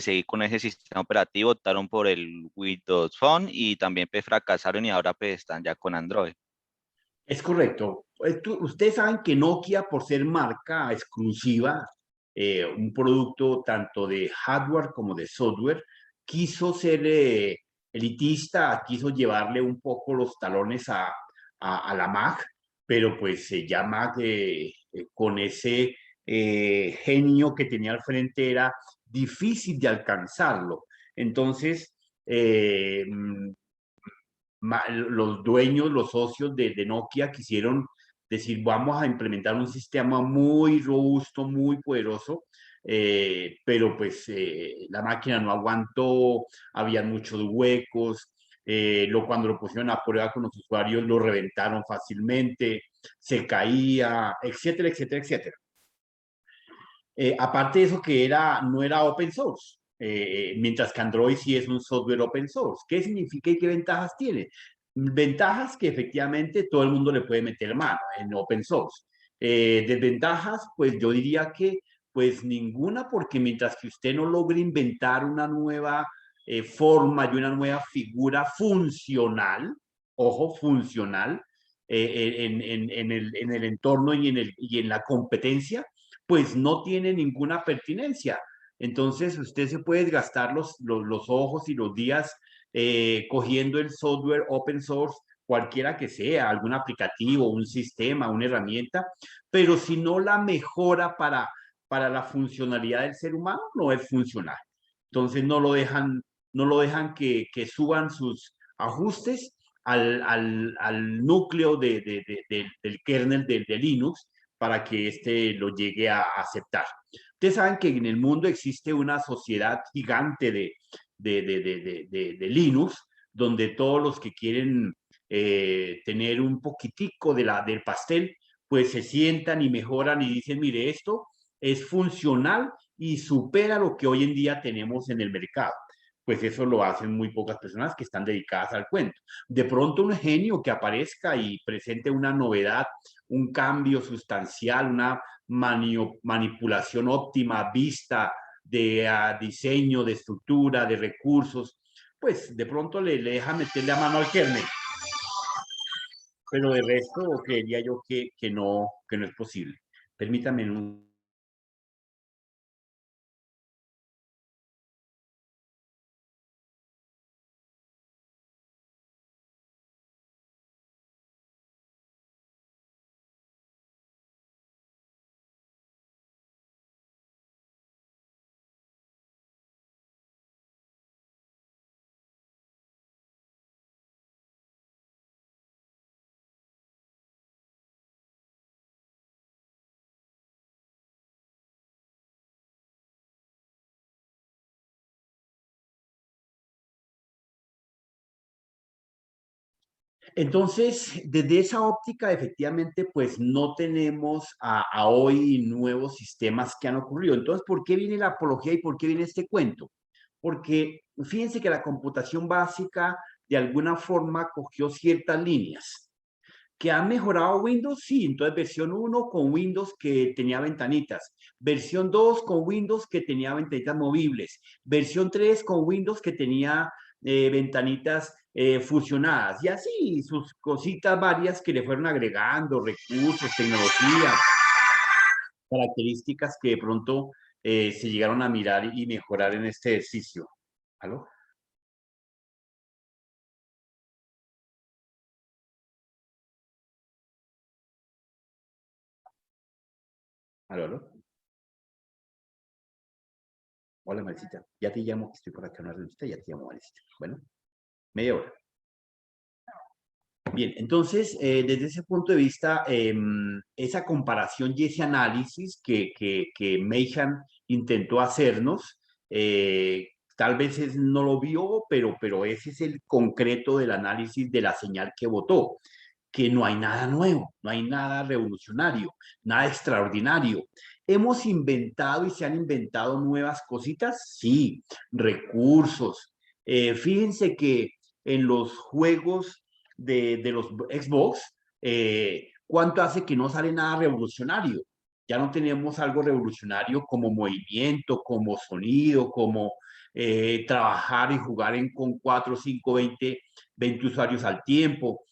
seguir con ese sistema operativo, optaron por el Windows Phone y también pues fracasaron y ahora pues están ya con Android. Es correcto. Ustedes saben que Nokia, por ser marca exclusiva, un producto tanto de hardware como de software, quiso ser elitista, quiso llevarle un poco los talones a la Mac, pero pues ya Mac con ese genio que tenía al frente era difícil de alcanzarlo. Entonces, los dueños, los socios de Nokia quisieron decir, vamos a implementar un sistema muy robusto, muy poderoso, pero pues la máquina no aguantó, había muchos huecos, cuando lo pusieron a prueba con los usuarios lo reventaron fácilmente, se caía, etcétera, etcétera, etcétera. Aparte de eso que no era open source, mientras que Android sí es un software open source. ¿Qué significa y qué ventajas tiene? Ventajas que efectivamente todo el mundo le puede meter mano en open source. Desventajas, pues yo diría que pues ninguna, porque mientras que usted no logre inventar una nueva forma y una nueva figura funcional, ojo, funcional, en el entorno y en la competencia, pues no tiene ninguna pertinencia. Entonces usted se puede gastar los ojos y los días cogiendo el software open source, cualquiera que sea, algún aplicativo, un sistema, una herramienta, pero si no la mejora para la funcionalidad del ser humano, no es funcional. Entonces no lo dejan que suban sus ajustes al núcleo del kernel de Linux para que éste lo llegue a aceptar. Ustedes saben que en el mundo existe una sociedad gigante de Linux, donde todos los que quieren tener un poquitico del pastel, pues se sientan y mejoran y dicen, mire, esto es funcional y supera lo que hoy en día tenemos en el mercado. Pues eso lo hacen muy pocas personas que están dedicadas al cuento. De pronto un genio que aparezca y presente una novedad, un cambio sustancial, una manipulación óptima, vista de diseño, de estructura, de recursos, pues de pronto le deja meterle a mano al kernel. Pero de resto creería yo que no es posible. Permítame un Entonces, desde esa óptica, efectivamente, pues no tenemos a hoy nuevos sistemas que han ocurrido. Entonces, ¿por qué viene la apología y por qué viene este cuento? Porque fíjense que la computación básica de alguna forma cogió ciertas líneas. ¿Que ha mejorado Windows? Sí, entonces versión 1 con Windows que tenía ventanitas, versión 2 con Windows que tenía ventanitas movibles, versión 3 con Windows que tenía ventanitas fusionadas, y así sus cositas varias que le fueron agregando, recursos, tecnología, características que de pronto se llegaron a mirar y mejorar en este ejercicio. ¿Aló? ¿Aló, aló? Hola, Maricita. Ya te llamo, que estoy por acá en una revista, ya te llamo, Maricita. Bueno, media hora. Bien, entonces, desde ese punto de vista, esa comparación y ese análisis que Meijan intentó hacernos, tal vez no lo vio, pero ese es el concreto del análisis de la señal que votó, que no hay nada nuevo, no hay nada revolucionario, nada extraordinario. ¿Hemos inventado y se han inventado nuevas cositas? Sí, recursos. Fíjense que en los juegos de los Xbox, ¿cuánto hace que no sale nada revolucionario? Ya no tenemos algo revolucionario como movimiento, como sonido, como trabajar y jugar con 4, 5, 20 usuarios al tiempo.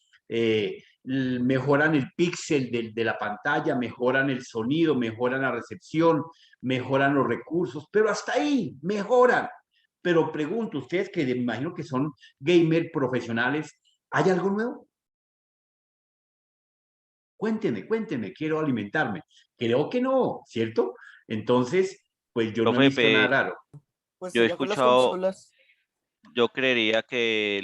Mejoran el píxel de la pantalla, mejoran el sonido, mejoran la recepción, mejoran los recursos, pero hasta ahí mejoran. Pero pregunto, ustedes que me imagino que son gamer profesionales, ¿hay algo nuevo? Cuéntenme, quiero alimentarme. Creo que no, ¿cierto? Entonces, pues yo no he visto nada raro. Pues Yo he ya con las escuchado, consolas. yo creería que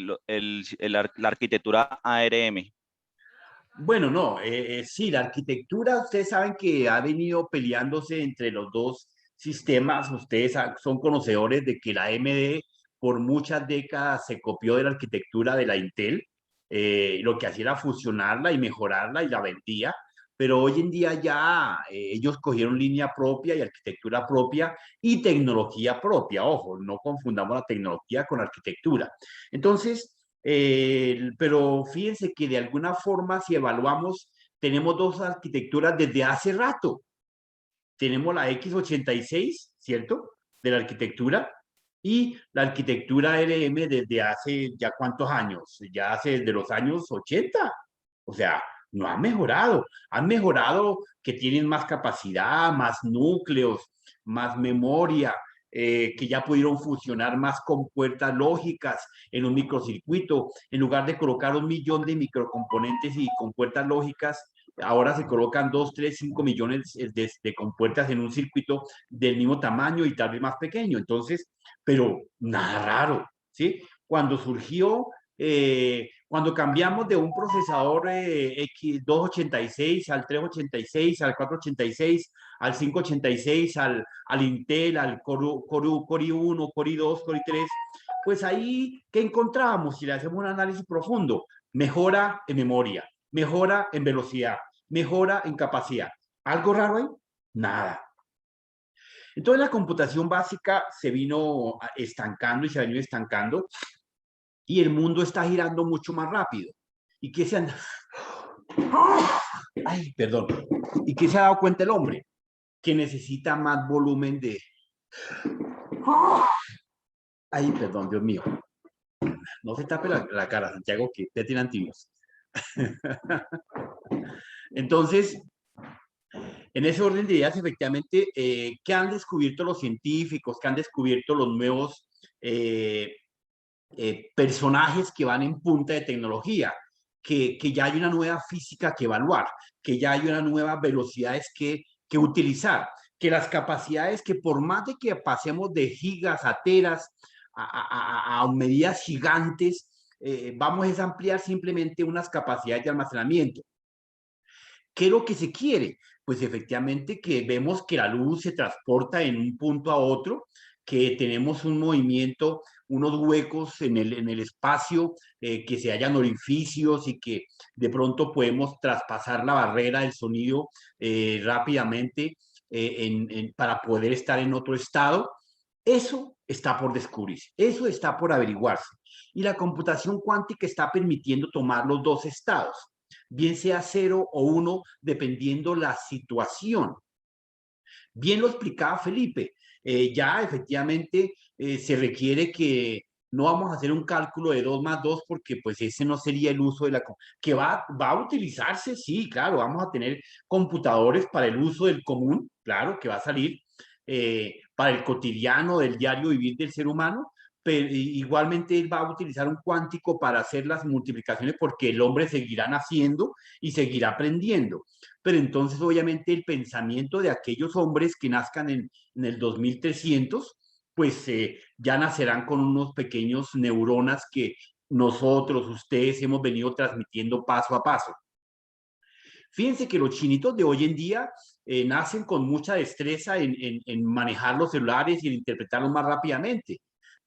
la arquitectura ARM. Bueno, no, sí, la arquitectura, ustedes saben que ha venido peleándose entre los dos sistemas. Ustedes son conocedores de que la AMD por muchas décadas se copió de la arquitectura de la Intel. Lo que hacía era fusionarla y mejorarla y la vendía, pero hoy en día ya ellos cogieron línea propia y arquitectura propia y tecnología propia. Ojo, no confundamos la tecnología con la arquitectura. Entonces, pero fíjense que de alguna forma, si evaluamos, tenemos dos arquitecturas desde hace rato. Tenemos la x86, ¿cierto? De la arquitectura, y la arquitectura ARM desde hace ya cuántos años, ya hace desde los años 80. O sea, no han mejorado que tienen más capacidad, más núcleos, más memoria, que ya pudieron fusionar más compuertas lógicas en un microcircuito. En lugar de colocar 1 millón de microcomponentes y compuertas lógicas, ahora se colocan 2, 3, 5 millones de compuertas en un circuito del mismo tamaño y tal vez más pequeño. Entonces, pero nada raro, ¿sí? Cuando surgió, cuando cambiamos de un procesador X286 al 386, al 486, al 586, al Intel, al Core 1, Core 2, Core 3, pues ahí, ¿qué encontramos? Si le hacemos un análisis profundo, mejora en memoria, mejora en velocidad, mejora en capacidad. ¿Algo raro ahí? Nada. Entonces la computación básica se vino estancando y se ha venido estancando y el mundo está girando mucho más rápido. ¿Y qué se han... Ay, perdón. ¿Y qué se ha dado cuenta el hombre? Que necesita más volumen de... Ay, perdón, Dios mío. No se tape la cara, Santiago, que ya tiene antivirus. Entonces, en ese orden de ideas, efectivamente, ¿qué han descubierto los científicos? ¿Qué han descubierto los nuevos personajes que van en punta de tecnología? Que ya hay una nueva física que evaluar, que ya hay una nueva velocidades que utilizar, que las capacidades que por más de que pasemos de gigas a teras, a medidas gigantes, vamos a ampliar simplemente unas capacidades de almacenamiento. ¿Qué es lo que se quiere? Pues efectivamente que vemos que la luz se transporta en un punto a otro, que tenemos un movimiento unos huecos en el espacio, que se hallan orificios y que de pronto podemos traspasar la barrera del sonido rápidamente para poder estar en otro estado. Eso está por descubrirse, eso está por averiguarse. Y la computación cuántica está permitiendo tomar los dos estados, bien sea 0 o 1, dependiendo la situación. Bien lo explicaba Felipe, ya efectivamente se requiere que no vamos a hacer un cálculo de 2 más 2 porque pues ese no sería el uso de la... que va a utilizarse, sí, claro, vamos a tener computadores para el uso del común, claro, que va a salir para el cotidiano, del diario vivir del ser humano, pero igualmente él va a utilizar un cuántico para hacer las multiplicaciones porque el hombre seguirá naciendo y seguirá aprendiendo. Pero entonces obviamente el pensamiento de aquellos hombres que nazcan en el 2300, pues ya nacerán con unos pequeños neuronas que nosotros, ustedes, hemos venido transmitiendo paso a paso. Fíjense que los chinitos de hoy en día nacen con mucha destreza en manejar los celulares y en interpretarlos más rápidamente,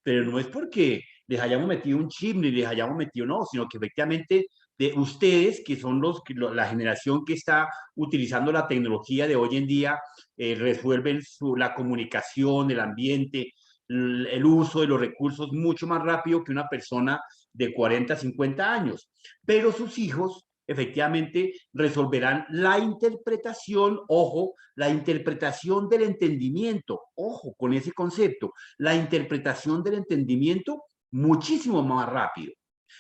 pero no es porque les hayamos metido un chip ni les hayamos metido, no, sino que efectivamente de ustedes, que son la generación que está utilizando la tecnología de hoy en día, resuelven la comunicación, el ambiente, el uso de los recursos mucho más rápido que una persona de 40, 50 años. Pero sus hijos efectivamente resolverán la interpretación, ojo, la interpretación del entendimiento, ojo con ese concepto, la interpretación del entendimiento muchísimo más rápido.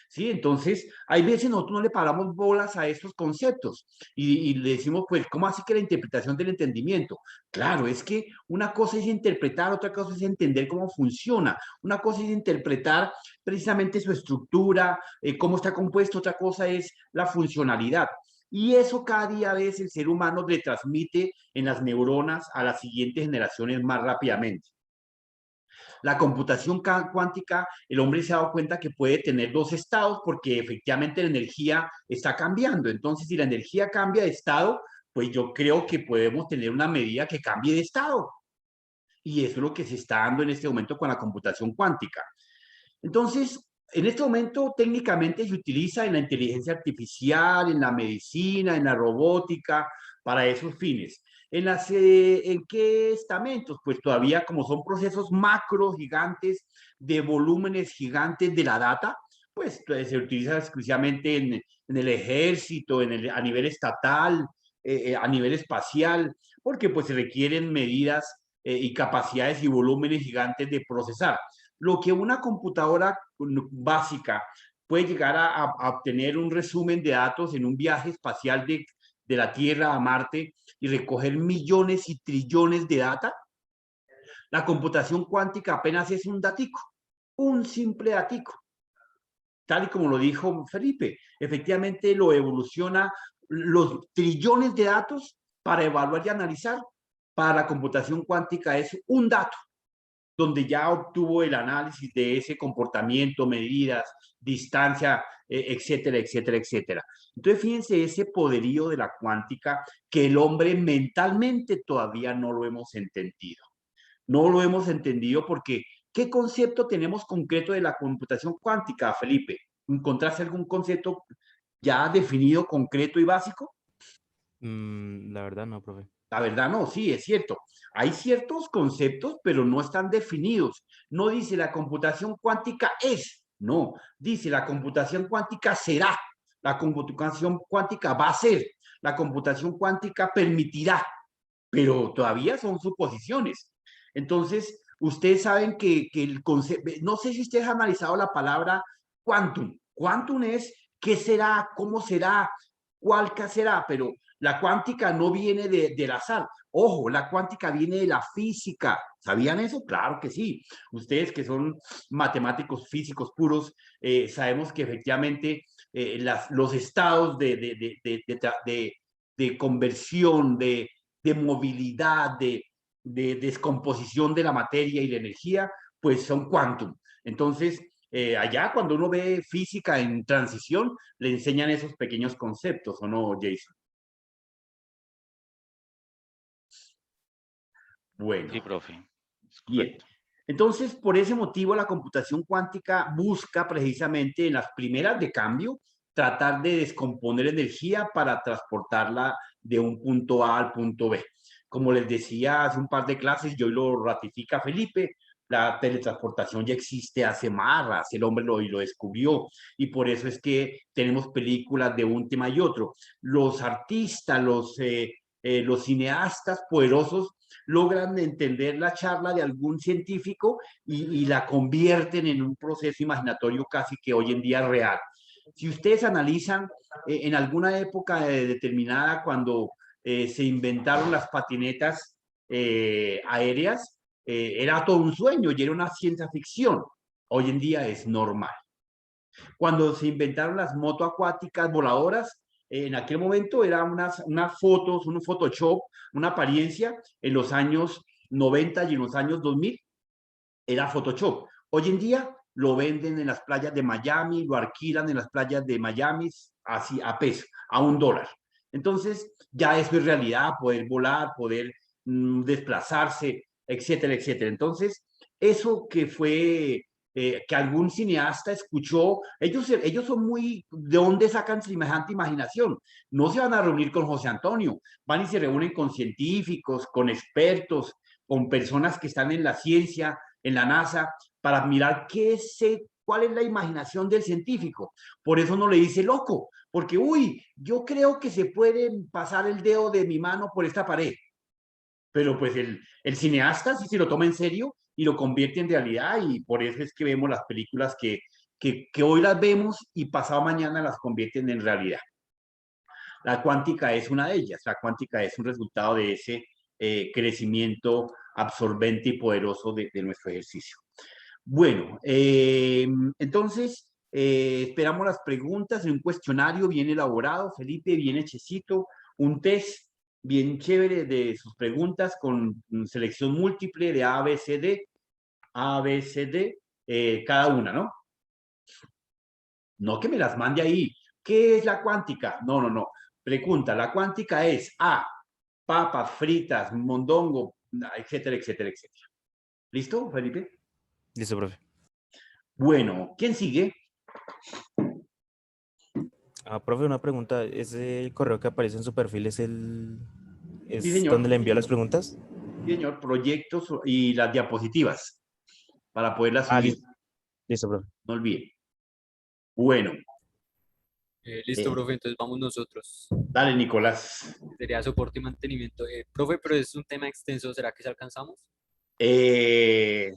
¿Sí? Entonces, hay veces nosotros no le paramos bolas a estos conceptos y le decimos, pues, ¿cómo así que la interpretación del entendimiento? Claro, es que una cosa es interpretar, otra cosa es entender cómo funciona, una cosa es interpretar precisamente su estructura, cómo está compuesto, otra cosa es la funcionalidad. Y eso cada día vez el ser humano le transmite en las neuronas a las siguientes generaciones más rápidamente. La computación cuántica, el hombre se ha dado cuenta que puede tener dos estados porque efectivamente la energía está cambiando. Entonces, si la energía cambia de estado, pues yo creo que podemos tener una medida que cambie de estado. Y eso es lo que se está dando en este momento con la computación cuántica. Entonces, en este momento técnicamente se utiliza en la inteligencia artificial, en la medicina, en la robótica, para esos fines. ¿En qué estamentos? Pues todavía como son procesos macro gigantes, de volúmenes gigantes de la data, pues se utiliza exclusivamente en el ejército, a nivel estatal, a nivel espacial, porque pues se requieren medidas y capacidades y volúmenes gigantes de procesar. Lo que una computadora básica puede llegar a obtener un resumen de datos en un viaje espacial de la Tierra a Marte y recoger millones y trillones de data, la computación cuántica apenas es un datico, un simple datico. Tal y como lo dijo Felipe, efectivamente lo evoluciona los trillones de datos para evaluar y analizar. Para la computación cuántica es un dato, donde ya obtuvo el análisis de ese comportamiento, medidas, distancia, etcétera, etcétera, etcétera. Entonces, fíjense ese poderío de la cuántica que el hombre mentalmente todavía no lo hemos entendido. No lo hemos entendido porque, ¿qué concepto tenemos concreto de la computación cuántica, Felipe? ¿Encontraste algún concepto ya definido, concreto y básico? La verdad no, profe. La verdad no, sí, es cierto. Hay ciertos conceptos, pero no están definidos. No dice la computación cuántica es, no. Dice la computación cuántica será. La computación cuántica va a ser. La computación cuántica permitirá. Pero todavía son suposiciones. Entonces, ustedes saben que el concepto, no sé si ustedes han analizado la palabra quantum. Quantum es qué será, cómo será, cuál será, pero la cuántica no viene del azar. Ojo, la cuántica viene de la física. ¿Sabían eso? Claro que sí. Ustedes que son matemáticos físicos puros, sabemos que efectivamente los estados de conversión, de movilidad, de descomposición de la materia y la energía, pues son quantum. Entonces, allá cuando uno ve física en transición, le enseñan esos pequeños conceptos, ¿o no, Jason? Bueno. Sí, profe. Bien. Entonces, por ese motivo, la computación cuántica busca precisamente en las primeras de cambio tratar de descomponer energía para transportarla de un punto A al punto B. Como les decía hace un par de clases, y hoy lo ratifica Felipe, la teletransportación ya existe hace marras, el hombre lo descubrió, y por eso es que tenemos películas de un tema y otro. Los artistas, los cineastas poderosos logran entender la charla de algún científico y la convierten en un proceso imaginatorio casi que hoy en día real. Si ustedes analizan en alguna época determinada cuando se inventaron las patinetas aéreas, era todo un sueño y era una ciencia ficción. Hoy en día es normal. Cuando se inventaron las motos acuáticas voladoras, en aquel momento eran unas fotos, un Photoshop, una apariencia en los años 90 y en los años 2000 era Photoshop. Hoy en día lo venden en las playas de Miami, lo alquilan en las playas de Miami así a peso, a $1. Entonces ya eso es realidad, poder volar, poder desplazarse, etcétera, etcétera. Entonces, eso que fue que algún cineasta escuchó, ellos son muy, ¿de dónde sacan semejante imaginación? No se van a reunir con José Antonio, van y se reúnen con científicos, con expertos, con personas que están en la ciencia, en la NASA, para mirar cuál es la imaginación del científico. Por eso no le dice loco, porque, uy, yo creo que se puede pasar el dedo de mi mano por esta pared. Pero pues el cineasta sí se lo toma en serio y lo convierte en realidad, y por eso es que vemos las películas que hoy las vemos y pasado mañana las convierten en realidad. La cuántica es una de ellas. La cuántica es un resultado de ese crecimiento absorbente y poderoso de nuestro ejercicio. Bueno, entonces esperamos las preguntas en un cuestionario bien elaborado, Felipe, bien hechecito, un test bien chévere de sus preguntas con selección múltiple de A, B, C, D, cada una, ¿no? No que me las mande ahí. ¿Qué es la cuántica? No, no, no. Pregunta, la cuántica es A, papas fritas, mondongo, etcétera, etcétera, etcétera. ¿Listo, Felipe? Listo, profe. Bueno, ¿quién sigue? Profe, una pregunta. ¿Ese correo que aparece en su perfil es Sí, señor. donde le envió las preguntas? Sí, señor, proyectos y las diapositivas para poderlas subir. Listo, profe. No olviden. Bueno. Listo, profe, entonces vamos nosotros. Dale, Nicolás. Sería soporte y mantenimiento. Profe, pero es un tema extenso, ¿será que se alcanzamos? ¿Qué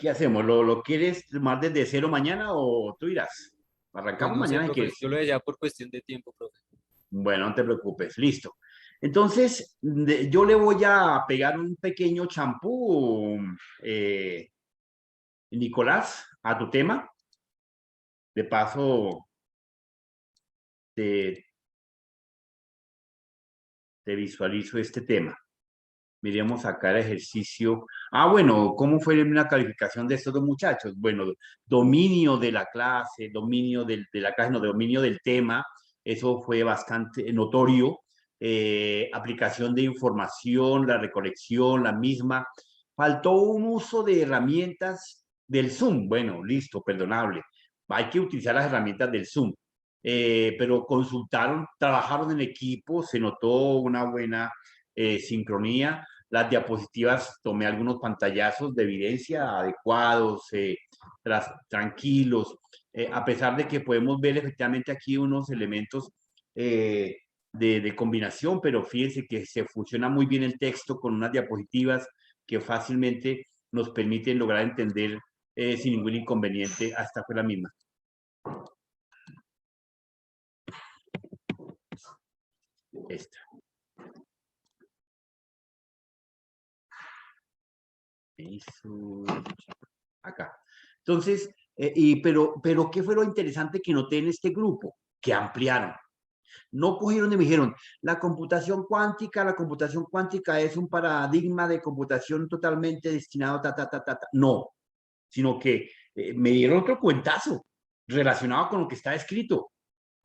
hacemos? ¿Lo quieres tomar desde cero mañana o tú irás? Arrancamos No sé, mañana, profe, ¿quieres? yo lo decía por cuestión de tiempo, profe. Bueno, no te preocupes, listo. Entonces, yo le voy a pegar un pequeño champú, Nicolás, a tu tema. De paso, te visualizo este tema. Miremos acá el ejercicio. Bueno, ¿cómo fue la calificación de estos dos muchachos? Bueno, dominio de la clase, dominio de la clase, no, dominio del tema, eso fue bastante notorio. Aplicación de información, la recolección, la misma. Faltó un uso de herramientas del Zoom. Bueno, listo, perdonable. Hay que utilizar las herramientas del Zoom. Pero consultaron, trabajaron en equipo, se notó una buena sincronía. Las diapositivas, tomé algunos pantallazos de evidencia adecuados, tranquilos, a pesar de que podemos ver efectivamente aquí unos elementos de combinación, pero fíjense que se funciona muy bien el texto con unas diapositivas que fácilmente nos permiten lograr entender sin ningún inconveniente. Esta fue la misma. Esta. Eso. Acá. Entonces, pero ¿qué fue lo interesante que noté en este grupo? Que ampliaron. No cogieron y me dijeron, la computación cuántica es un paradigma de computación totalmente destinado a No, sino que me dieron otro cuentazo relacionado con lo que está escrito.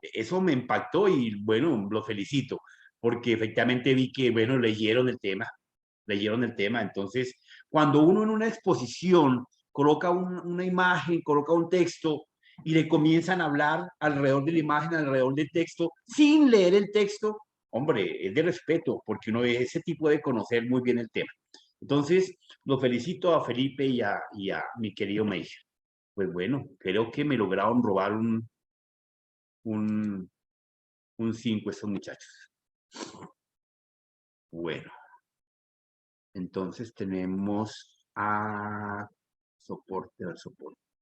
Eso me impactó y bueno, lo felicito, porque efectivamente vi que, bueno, leyeron el tema, entonces Cuando uno en una exposición coloca una imagen, coloca un texto y le comienzan a hablar alrededor de la imagen, alrededor del texto, sin leer el texto, hombre, es de respeto, porque uno es ese tipo de conocer muy bien el tema. Entonces, lo felicito a Felipe y a mi querido Meija. Pues bueno, creo que me lograron robar un 5 estos muchachos. Bueno, entonces tenemos a soporte,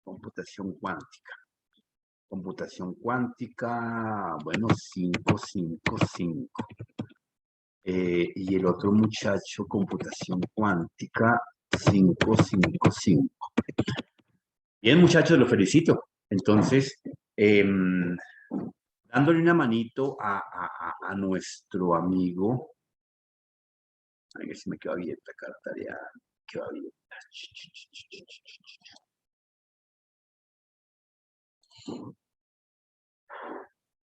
computación cuántica. Computación cuántica, bueno, 5, 5, 5. Y el otro muchacho, computación cuántica, 5, 5, 5. Bien, muchachos, los felicito. Entonces, dándole una manito a nuestro amigo. A ver si me queda abierta acá la tarea. Queda abierta.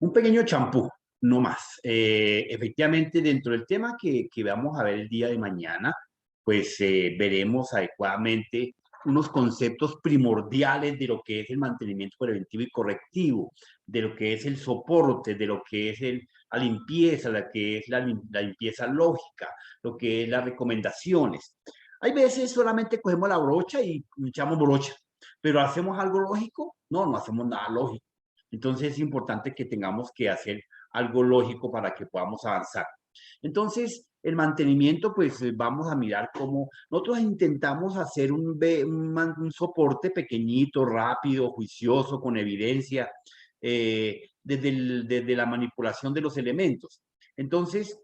Un pequeño champú, no más. Efectivamente, dentro del tema que vamos a ver el día de mañana, pues veremos adecuadamente unos conceptos primordiales de lo que es el mantenimiento preventivo y correctivo, de lo que es el soporte, de lo que es la limpieza, la que es la limpieza lógica, lo que es las recomendaciones. Hay veces solamente cogemos la brocha y echamos brocha, pero ¿hacemos algo lógico? No, no hacemos nada lógico. Entonces es importante que tengamos que hacer algo lógico para que podamos avanzar. Entonces, el mantenimiento, pues vamos a mirar cómo nosotros intentamos hacer un soporte pequeñito, rápido, juicioso, con evidencia, desde la manipulación de los elementos. Entonces,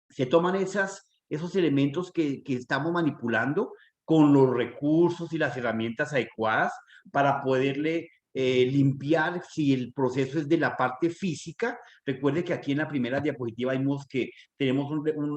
se toman esos elementos que estamos manipulando con los recursos y las herramientas adecuadas para poderle limpiar si el proceso es de la parte física. Recuerde que aquí en la primera diapositiva vimos que tenemos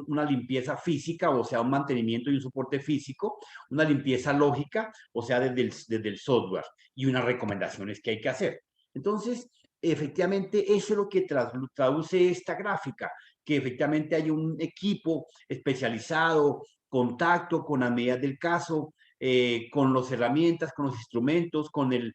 una limpieza física, o sea, un mantenimiento y un soporte físico, una limpieza lógica, o sea, desde el software, y unas recomendaciones que hay que hacer. Entonces, efectivamente, eso es lo que traduce esta gráfica, que efectivamente hay un equipo especializado, contacto con las medidas del caso, con las herramientas, con los instrumentos, con el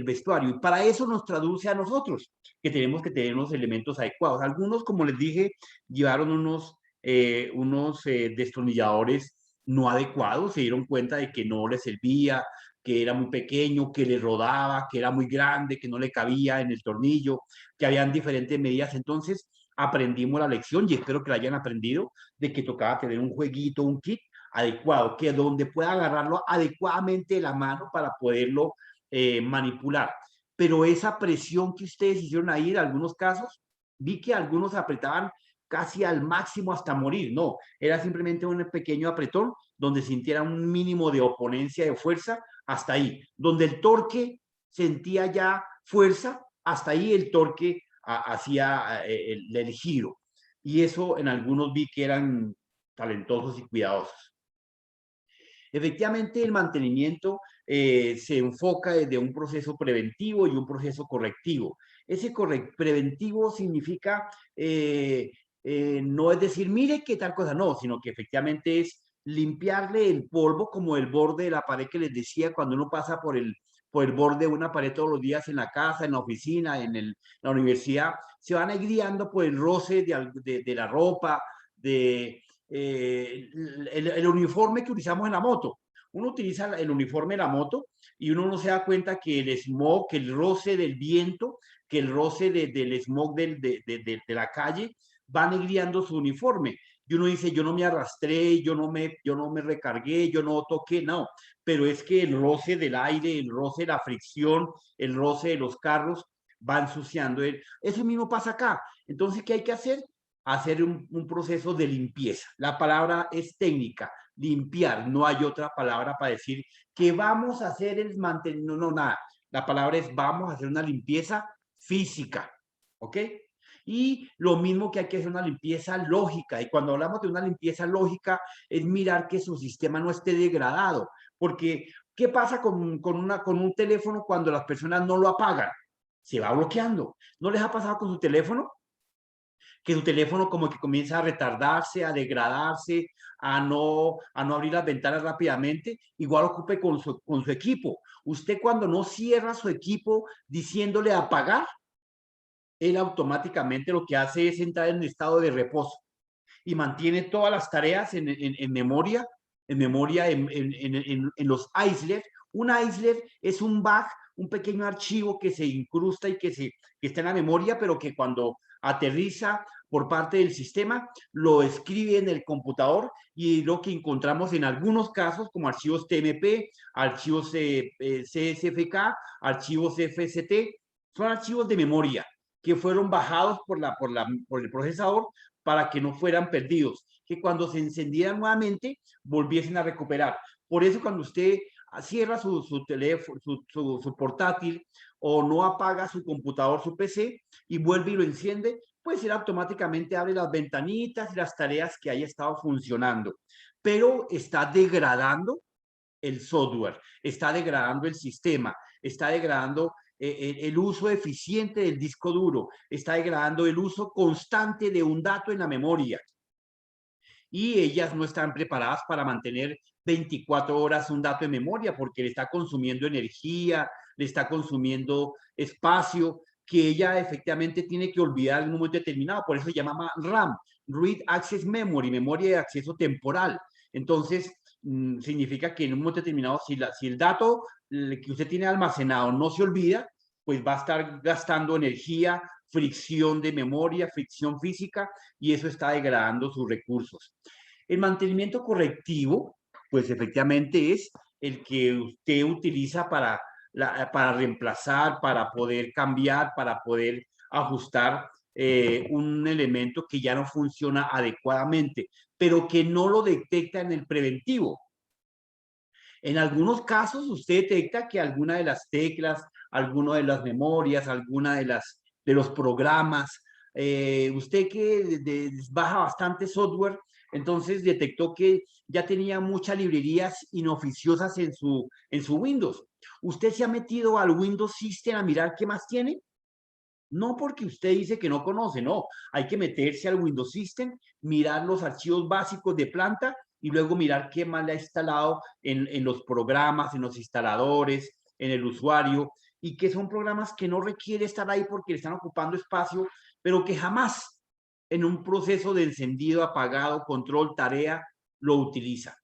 vestuario. Y para eso nos traduce a nosotros, que tenemos que tener unos elementos adecuados. Algunos, como les dije, llevaron unos destornilladores no adecuados, se dieron cuenta de que no les servía, que era muy pequeño, que le rodaba, que era muy grande, que no le cabía en el tornillo, que habían diferentes medidas. Entonces, aprendimos la lección y espero que la hayan aprendido, de que tocaba tener un jueguito, un kit adecuado, que donde pueda agarrarlo adecuadamente de la mano para poderlo manipular. Pero esa presión que ustedes hicieron ahí, en algunos casos, vi que algunos apretaban casi al máximo hasta morir. No, era simplemente un pequeño apretón donde sintiera un mínimo de oponencia de fuerza, hasta ahí. Donde el torque sentía ya fuerza, hasta ahí el torque hacía el giro. Y eso en algunos vi que eran talentosos y cuidadosos. Efectivamente, el mantenimiento se enfoca desde un proceso preventivo y un proceso correctivo. Ese preventivo significa, no es decir, mire qué tal cosa, no, sino que efectivamente es limpiarle el polvo, como el borde de la pared que les decía, cuando uno pasa por el borde de una pared todos los días en la casa, en la oficina, en la universidad, se van agriando por el roce de la ropa, el uniforme que utilizamos en la moto. Uno utiliza el uniforme de la moto y uno no se da cuenta que el smog, que el roce del viento, que el roce del smog de la calle va negriando su uniforme. Y uno dice, yo no me arrastré, yo no me recargué, yo no toqué, no. Pero es que el roce del aire, el roce de la fricción, el roce de los carros va ensuciando. Eso mismo pasa acá. Entonces, ¿qué hay que hacer? Hacer un proceso de limpieza. La palabra es técnica, limpiar. No hay otra palabra para decir que vamos a hacer el mantenimiento. No, nada. La palabra es vamos a hacer una limpieza física. ¿Ok? Y lo mismo que hay que hacer una limpieza lógica. Y cuando hablamos de una limpieza lógica, es mirar que su sistema no esté degradado. Porque, ¿qué pasa con un teléfono cuando las personas no lo apagan? Se va bloqueando. ¿No les ha pasado con su teléfono? que su teléfono como que comienza a retardarse, a degradarse, a no abrir las ventanas rápidamente, igual ocupe con su equipo. Usted cuando no cierra su equipo diciéndole apagar, él automáticamente lo que hace es entrar en estado de reposo y mantiene todas las tareas en memoria, en los islet. Un islet es un bug, un pequeño archivo que se incrusta y que está en la memoria, pero que cuando aterriza por parte del sistema, lo escribe en el computador y lo que encontramos en algunos casos como archivos TMP, archivos CSFK, archivos FST, son archivos de memoria que fueron bajados por el procesador para que no fueran perdidos, que cuando se encendieran nuevamente volviesen a recuperar. Por eso cuando usted cierra su teléfono, su portátil o no apaga su computador, su PC y vuelve y lo enciende, pues él automáticamente abre las ventanitas y las tareas que haya estado funcionando. Pero está degradando el software, está degradando el sistema, está degradando el uso eficiente del disco duro, está degradando el uso constante de un dato en la memoria. Y ellas no están preparadas para mantener 24 horas un dato en memoria porque le está consumiendo energía, le está consumiendo espacio que ella efectivamente tiene que olvidar en un momento determinado. Por eso se llama RAM, Read Access Memory, memoria de acceso temporal. Entonces, significa que en un momento determinado, si el dato que usted tiene almacenado no se olvida, pues va a estar gastando energía, fricción de memoria, fricción física, y eso está degradando sus recursos. El mantenimiento correctivo, pues efectivamente es el que usted utiliza para reemplazar, para poder cambiar, para poder ajustar un elemento que ya no funciona adecuadamente, pero que no lo detecta en el preventivo. En algunos casos usted detecta que alguna de las teclas, alguna de las memorias, alguna de los programas, usted que baja bastante software, entonces detectó que ya tenía muchas librerías inoficiosas en su Windows. ¿Usted se ha metido al Windows System a mirar qué más tiene? No porque usted dice que no conoce, no. Hay que meterse al Windows System, mirar los archivos básicos de planta y luego mirar qué más le ha instalado en los programas, en los instaladores, en el usuario, y que son programas que no requiere estar ahí porque le están ocupando espacio, pero que jamás en un proceso de encendido, apagado, control, tarea, lo utiliza.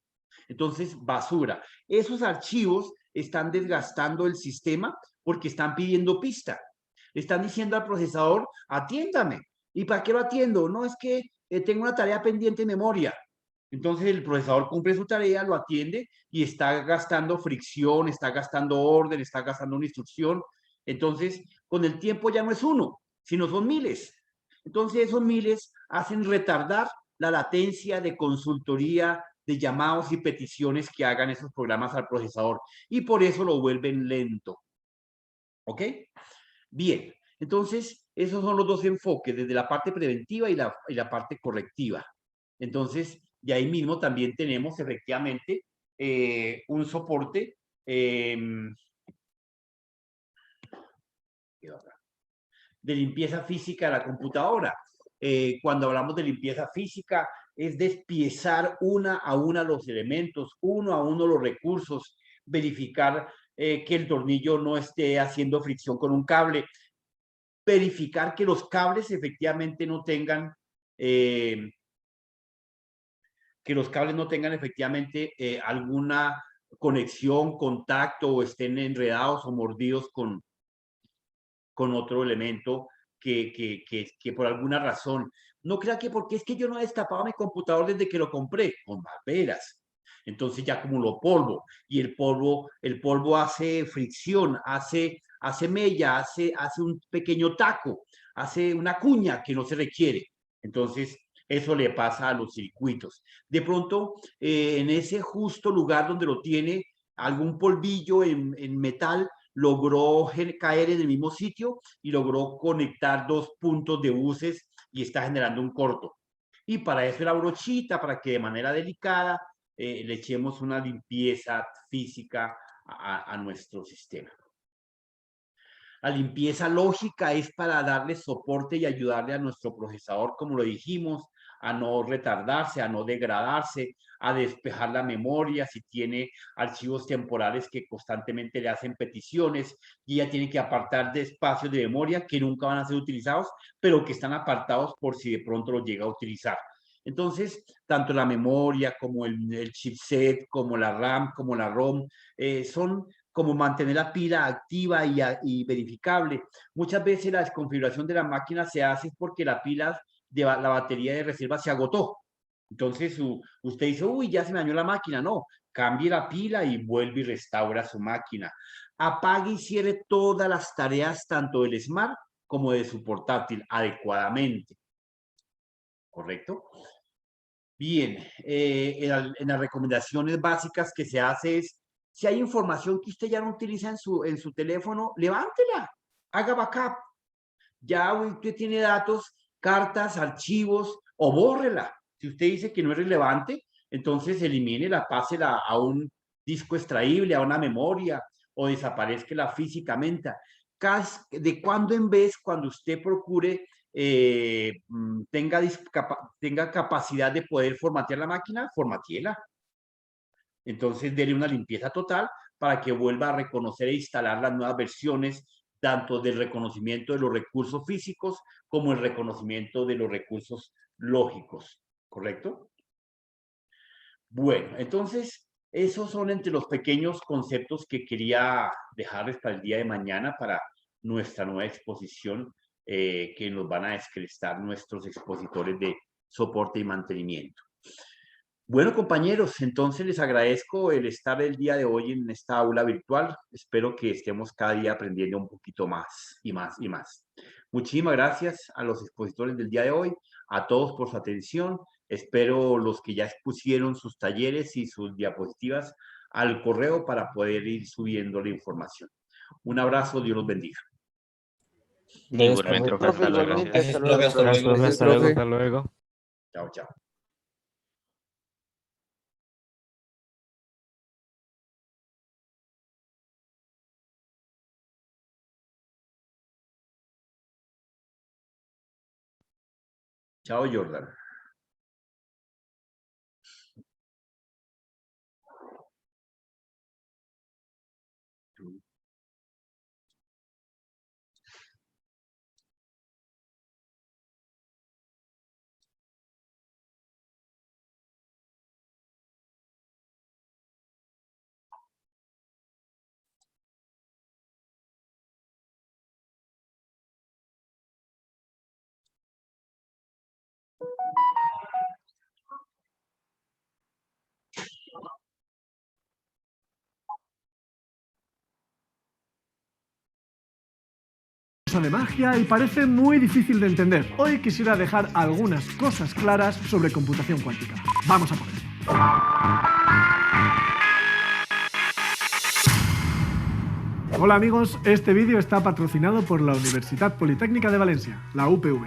Entonces, basura. Esos archivos están desgastando el sistema porque están pidiendo pista. Le están diciendo al procesador, atiéndame. ¿Y para qué lo atiendo? No, es que tengo una tarea pendiente en memoria. Entonces el procesador cumple su tarea, lo atiende y está gastando fricción, está gastando orden, está gastando una instrucción. Entonces, con el tiempo ya no es uno, sino son miles. Entonces, esos miles hacen retardar la latencia de consultoría, de llamados y peticiones que hagan esos programas al procesador. Y por eso lo vuelven lento. ¿Ok? Bien, entonces esos son los dos enfoques, desde la parte preventiva y la parte correctiva. Entonces, de ahí mismo también tenemos efectivamente un soporte de limpieza física de la computadora. Cuando hablamos de limpieza física, es despiezar una a una los elementos, uno a uno los recursos, verificar que el tornillo no esté haciendo fricción con un cable, verificar que los cables efectivamente no tengan alguna conexión, contacto o estén enredados o mordidos con otro elemento que por alguna razón. No crea que porque es que yo no he destapado mi computador desde que lo compré, con barberas. Entonces ya acumuló polvo y el polvo hace fricción, hace mella, hace un pequeño taco, hace una cuña que no se requiere. Entonces eso le pasa a los circuitos. De pronto, en ese justo lugar donde lo tiene, algún polvillo en metal logró caer en el mismo sitio y logró conectar dos puntos de buses y está generando un corto. Y para eso la brochita, para que de manera delicada le echemos una limpieza física a nuestro sistema. La limpieza lógica es para darle soporte y ayudarle a nuestro procesador, como lo dijimos, a no retardarse, a no degradarse, a despejar la memoria si tiene archivos temporales que constantemente le hacen peticiones y ella tiene que apartar de espacios de memoria que nunca van a ser utilizados, pero que están apartados por si de pronto los llega a utilizar. Entonces, tanto la memoria como el chipset, como la RAM, como la ROM, son como mantener la pila activa y verificable. Muchas veces la desconfiguración de la máquina se hace porque la pila de la batería de reserva se agotó. Entonces, usted dice, uy, ya se me dañó la máquina. No, cambie la pila y vuelve y restaura su máquina. Apague y cierre todas las tareas, tanto del Smart como de su portátil, adecuadamente. ¿Correcto? Bien, en las recomendaciones básicas que se hace es, si hay información que usted ya no utiliza en su teléfono, levántela, haga backup. Ya usted tiene datos, cartas, archivos, o bórrela. Si usted dice que no es relevante, entonces elimínela, pásela a un disco extraíble, a una memoria, o desaparezca físicamente. De cuando en vez, cuando usted procure tenga capacidad de poder formatear la máquina, formateela. Entonces, déle una limpieza total para que vuelva a reconocer e instalar las nuevas versiones, tanto del reconocimiento de los recursos físicos como el reconocimiento de los recursos lógicos, ¿correcto? Bueno, entonces, esos son entre los pequeños conceptos que quería dejarles para el día de mañana para nuestra nueva exposición que nos van a descrestar nuestros expositores de soporte y mantenimiento. Bueno, compañeros, entonces les agradezco el estar el día de hoy en esta aula virtual. Espero que estemos cada día aprendiendo un poquito más y más y más. Muchísimas gracias a los expositores del día de hoy, a todos por su atención. Espero los que ya expusieron sus talleres y sus diapositivas al correo para poder ir subiendo la información. Un abrazo, Dios los bendiga. Igualmente, profe, hasta luego. Hasta luego. Hasta luego. Chao, chao. Chao, Jordan. De magia y parece muy difícil de entender. Hoy quisiera dejar algunas cosas claras sobre computación cuántica. Vamos a por ello. Hola amigos, este vídeo está patrocinado por la Universidad Politécnica de Valencia, la UPV.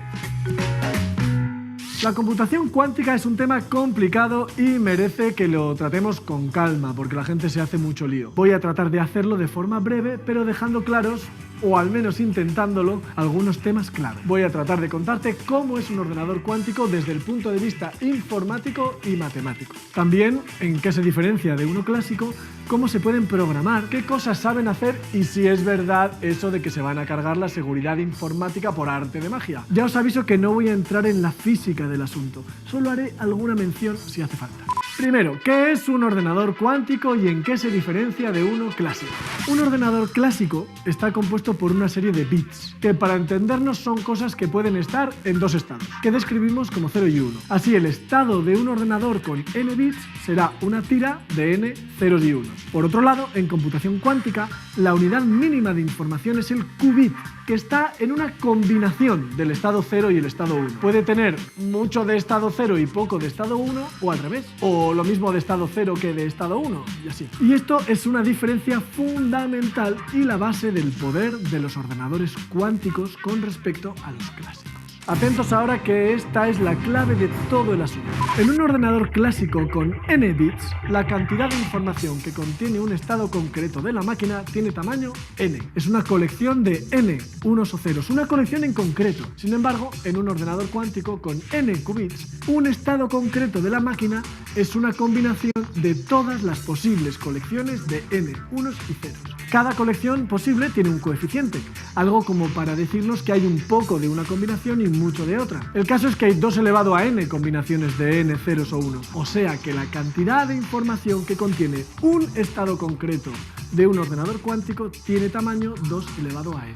La computación cuántica es un tema complicado y merece que lo tratemos con calma, porque la gente se hace mucho lío. Voy a tratar de hacerlo de forma breve, pero dejando claros, o al menos intentándolo, algunos temas clave. Voy a tratar de contarte cómo es un ordenador cuántico desde el punto de vista informático y matemático. También en qué se diferencia de uno clásico, cómo se pueden programar, qué cosas saben hacer y si es verdad eso de que se van a cargar la seguridad informática por arte de magia. Ya os aviso que no voy a entrar en la física del asunto, solo haré alguna mención si hace falta. Primero, ¿qué es un ordenador cuántico y en qué se diferencia de uno clásico? Un ordenador clásico está compuesto por una serie de bits, que para entendernos son cosas que pueden estar en dos estados, que describimos como 0 y 1. Así, el estado de un ordenador con n bits será una tira de n ceros y unos. Por otro lado, en computación cuántica, la unidad mínima de información es el qubit, que está en una combinación del estado 0 y el estado 1. Puede tener mucho de estado 0 y poco de estado 1, o al revés, o lo mismo de estado 0 que de estado 1, y así. Y esto es una diferencia fundamental y la base del poder de los ordenadores cuánticos con respecto a los clásicos. Atentos ahora que esta es la clave de todo el asunto. En un ordenador clásico con n bits, la cantidad de información que contiene un estado concreto de la máquina tiene tamaño n. Es una colección de n, unos o ceros, una colección en concreto. Sin embargo, en un ordenador cuántico con n qubits, un estado concreto de la máquina es una combinación de todas las posibles colecciones de n, unos y ceros. Cada colección posible tiene un coeficiente, algo como para decirnos que hay un poco de una combinación y mucho de otra. El caso es que hay 2 elevado a n combinaciones de n ceros o unos, o sea que la cantidad de información que contiene un estado concreto de un ordenador cuántico tiene tamaño 2 elevado a n.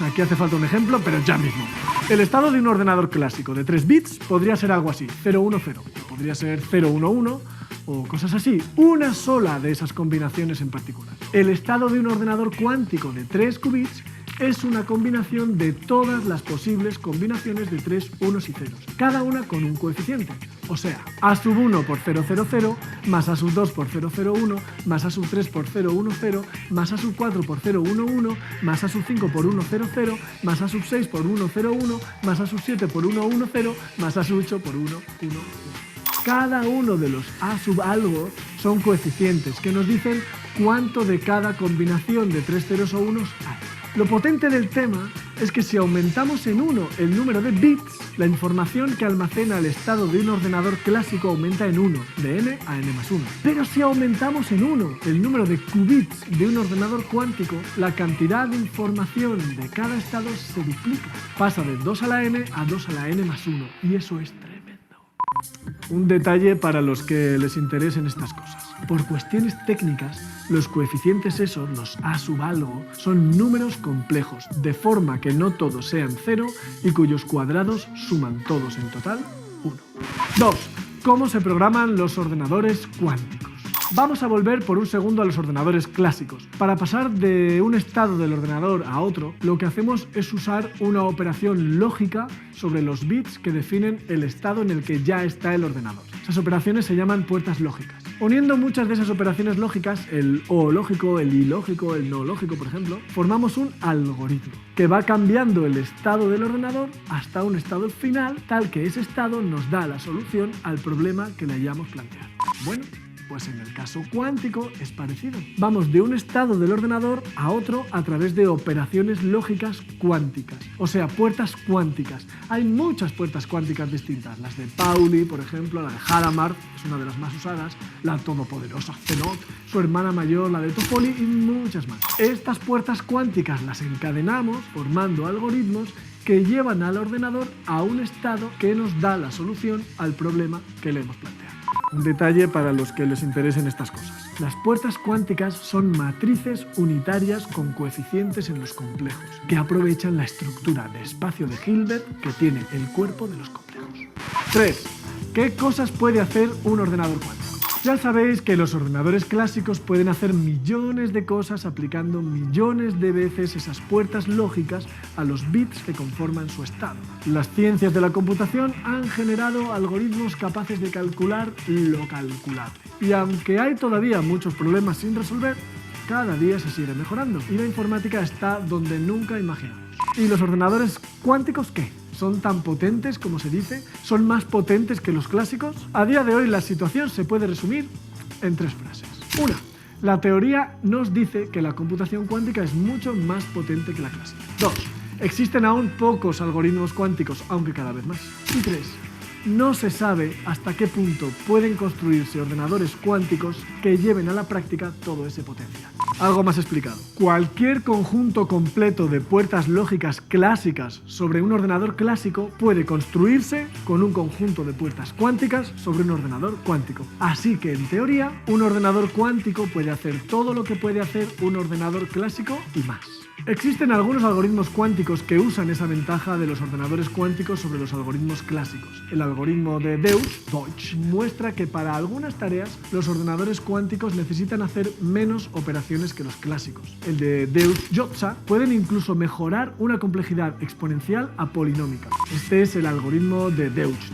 Aquí hace falta un ejemplo, pero ya mismo. El estado de un ordenador clásico de 3 bits podría ser algo así, 010, podría ser 011 o cosas así, una sola de esas combinaciones en particular. El estado de un ordenador cuántico de 3 qubits es una combinación de todas las posibles combinaciones de 3 unos y ceros, cada una con un coeficiente. O sea, A1 por 000, más A2 por 001, más A3 por 010, más A4 por 011, más A5 por 100, más A6 por 101, más A7 por 110, más A8 por 111. Cada uno de los A sub algo son coeficientes que nos dicen cuánto de cada combinación de 3 ceros o unos hay. Lo potente del tema es que si aumentamos en 1 el número de bits, la información que almacena el estado de un ordenador clásico aumenta en 1, de n a n más 1. Pero si aumentamos en 1 el número de qubits de un ordenador cuántico, la cantidad de información de cada estado se duplica. Pasa de 2 a la n a 2 a la n más 1, y eso es tremendo. Un detalle para los que les interesen estas cosas. Por cuestiones técnicas, los coeficientes esos, los A sub algo, son números complejos, de forma que no todos sean 0 y cuyos cuadrados suman todos en total 1. 2. ¿Cómo se programan los ordenadores cuánticos? Vamos a volver por un segundo a los ordenadores clásicos. Para pasar de un estado del ordenador a otro, lo que hacemos es usar una operación lógica sobre los bits que definen el estado en el que ya está el ordenador. Esas operaciones se llaman puertas lógicas. Uniendo muchas de esas operaciones lógicas, el o lógico, el i lógico, el no lógico, por ejemplo, formamos un algoritmo que va cambiando el estado del ordenador hasta un estado final, tal que ese estado nos da la solución al problema que le hayamos planteado. Bueno, pues en el caso cuántico es parecido. Vamos de un estado del ordenador a otro a través de operaciones lógicas cuánticas, o sea, puertas cuánticas. Hay muchas puertas cuánticas distintas, las de Pauli, por ejemplo, la de Hadamard, es una de las más usadas, la todopoderosa Zenot, su hermana mayor, la de Toffoli y muchas más. Estas puertas cuánticas las encadenamos formando algoritmos que llevan al ordenador a un estado que nos da la solución al problema que le hemos planteado. Un detalle para los que les interesen estas cosas. Las puertas cuánticas son matrices unitarias con coeficientes en los complejos, que aprovechan la estructura de espacio de Hilbert que tiene el cuerpo de los complejos. 3. ¿Qué cosas puede hacer un ordenador cuántico? Ya sabéis que los ordenadores clásicos pueden hacer millones de cosas aplicando millones de veces esas puertas lógicas a los bits que conforman su estado. Las ciencias de la computación han generado algoritmos capaces de calcular lo calculable. Y aunque hay todavía muchos problemas sin resolver, cada día se sigue mejorando y la informática está donde nunca imaginamos. ¿Y los ordenadores cuánticos qué? ¿Son tan potentes como se dice? ¿Son más potentes que los clásicos? A día de hoy la situación se puede resumir en 3 frases. 1. La teoría nos dice que la computación cuántica es mucho más potente que la clásica. 2. Existen aún pocos algoritmos cuánticos, aunque cada vez más. Y 3. No se sabe hasta qué punto pueden construirse ordenadores cuánticos que lleven a la práctica todo ese potencial. Algo más explicado. Cualquier conjunto completo de puertas lógicas clásicas sobre un ordenador clásico puede construirse con un conjunto de puertas cuánticas sobre un ordenador cuántico. Así que, en teoría, un ordenador cuántico puede hacer todo lo que puede hacer un ordenador clásico y más. Existen algunos algoritmos cuánticos que usan esa ventaja de los ordenadores cuánticos sobre los algoritmos clásicos. El algoritmo de Deutsch muestra que para algunas tareas los ordenadores cuánticos necesitan hacer menos operaciones que los clásicos. El de Deutsch-Jozsa pueden incluso mejorar una complejidad exponencial a polinómica. Este es el algoritmo de Deutsch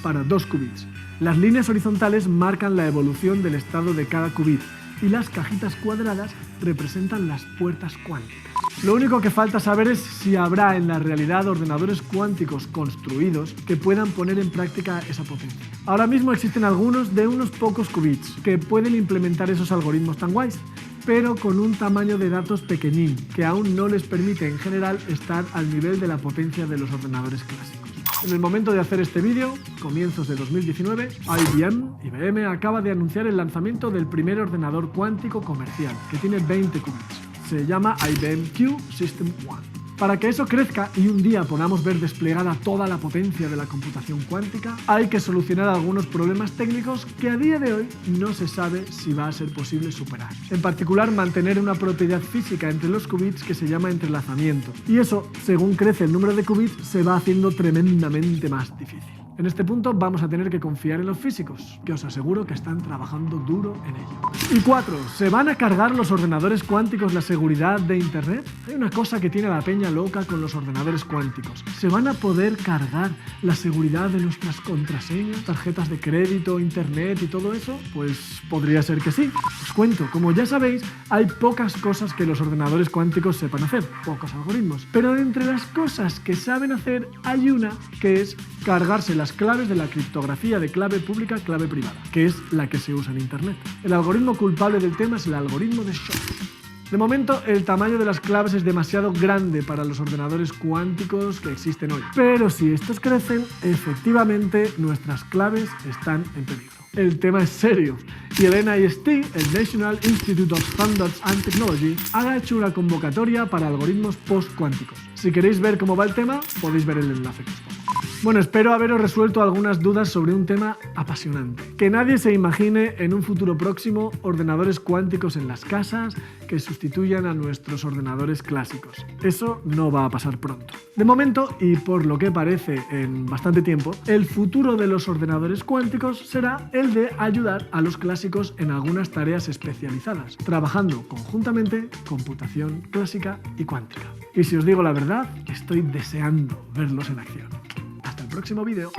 para 2 qubits. Las líneas horizontales marcan la evolución del estado de cada qubit y las cajitas cuadradas representan las puertas cuánticas. Lo único que falta saber es si habrá en la realidad ordenadores cuánticos construidos que puedan poner en práctica esa potencia. Ahora mismo existen algunos de unos pocos qubits que pueden implementar esos algoritmos tan guays, pero con un tamaño de datos pequeñín, que aún no les permite en general estar al nivel de la potencia de los ordenadores clásicos. En el momento de hacer este vídeo, comienzos de 2019, IBM acaba de anunciar el lanzamiento del primer ordenador cuántico comercial, que tiene 20 qubits. Se llama IBM Q System 1. Para que eso crezca y un día podamos ver desplegada toda la potencia de la computación cuántica, hay que solucionar algunos problemas técnicos que a día de hoy no se sabe si va a ser posible superar. En particular, mantener una propiedad física entre los qubits que se llama entrelazamiento. Y eso, según crece el número de qubits, se va haciendo tremendamente más difícil. En este punto vamos a tener que confiar en los físicos, que os aseguro que están trabajando duro en ello. Y 4. ¿Se van a cargar los ordenadores cuánticos la seguridad de Internet? Hay una cosa que tiene a la peña loca con los ordenadores cuánticos. ¿Se van a poder cargar la seguridad de nuestras contraseñas, tarjetas de crédito, Internet y todo eso? Pues podría ser que sí. Os cuento, como ya sabéis, hay pocas cosas que los ordenadores cuánticos sepan hacer, pocos algoritmos. Pero entre las cosas que saben hacer hay una que es cargarse las claves de la criptografía de clave pública, clave privada, que es la que se usa en Internet. El algoritmo culpable del tema es el algoritmo de Shor. De momento, el tamaño de las claves es demasiado grande para los ordenadores cuánticos que existen hoy. Pero si estos crecen, efectivamente nuestras claves están en peligro. El tema es serio y el NIST, el National Institute of Standards and Technology, ha hecho una convocatoria para algoritmos post-cuánticos. Si queréis ver cómo va el tema, podéis ver el enlace que os pongo. Bueno, espero haberos resuelto algunas dudas sobre un tema apasionante. Que nadie se imagine en un futuro próximo ordenadores cuánticos en las casas que sustituyan a nuestros ordenadores clásicos. Eso no va a pasar pronto. De momento, y por lo que parece en bastante tiempo, el futuro de los ordenadores cuánticos será el de ayudar a los clásicos en algunas tareas especializadas, trabajando conjuntamente computación clásica y cuántica. Y si os digo la verdad, estoy deseando verlos en acción. Hasta el próximo vídeo.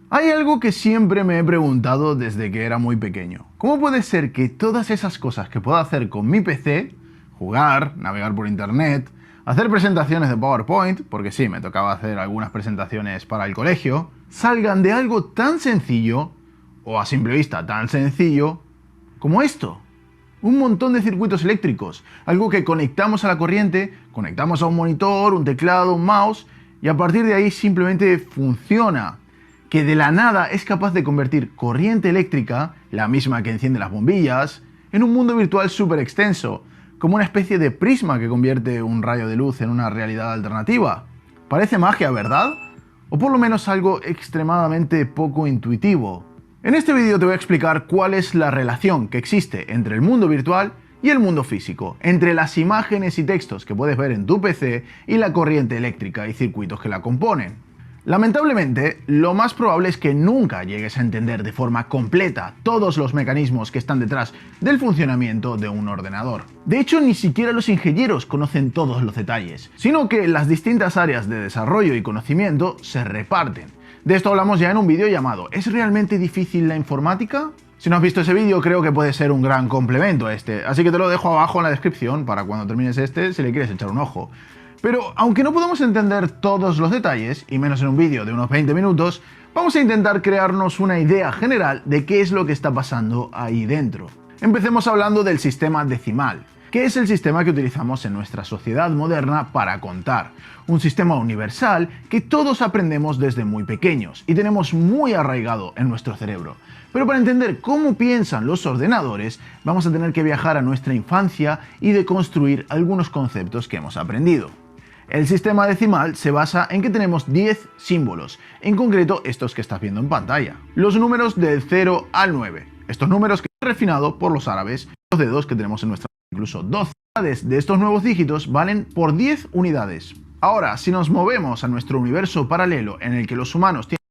Hay algo que siempre me he preguntado desde que era muy pequeño. ¿Cómo puede ser que todas esas cosas que puedo hacer con mi PC, jugar, navegar por internet, hacer presentaciones de PowerPoint, porque sí, me tocaba hacer algunas presentaciones para el colegio, salgan de algo tan sencillo, o a simple vista tan sencillo, como esto? Un montón de circuitos eléctricos, algo que conectamos a la corriente, conectamos a un monitor, un teclado, un mouse, y a partir de ahí simplemente funciona. Que de la nada es capaz de convertir corriente eléctrica, la misma que enciende las bombillas, en un mundo virtual súper extenso, como una especie de prisma que convierte un rayo de luz en una realidad alternativa. Parece magia, ¿verdad? O por lo menos algo extremadamente poco intuitivo. En este vídeo te voy a explicar cuál es la relación que existe entre el mundo virtual y el mundo físico, entre las imágenes y textos que puedes ver en tu PC y la corriente eléctrica y circuitos que la componen. Lamentablemente, lo más probable es que nunca llegues a entender de forma completa todos los mecanismos que están detrás del funcionamiento de un ordenador. De hecho, ni siquiera los ingenieros conocen todos los detalles, sino que las distintas áreas de desarrollo y conocimiento se reparten. De esto hablamos ya en un vídeo llamado ¿Es realmente difícil la informática? Si no has visto ese vídeo, creo que puede ser un gran complemento a este, así que te lo dejo abajo en la descripción para cuando termines este, si le quieres echar un ojo. Pero aunque no podemos entender todos los detalles, y menos en un vídeo de unos 20 minutos, vamos a intentar crearnos una idea general de qué es lo que está pasando ahí dentro. Empecemos hablando del sistema decimal, que es el sistema que utilizamos en nuestra sociedad moderna para contar. Un sistema universal que todos aprendemos desde muy pequeños y tenemos muy arraigado en nuestro cerebro. Pero para entender cómo piensan los ordenadores, vamos a tener que viajar a nuestra infancia y deconstruir algunos conceptos que hemos aprendido. El sistema decimal se basa en que tenemos 10 símbolos, en concreto estos que estás viendo en pantalla. Los números del 0 al 9. Estos números que han refinado por los árabes, los dedos que tenemos en nuestra mano, incluso 12 unidades de estos nuevos dígitos valen por 10 unidades. Ahora, si nos movemos a nuestro universo paralelo en el que los humanos tienen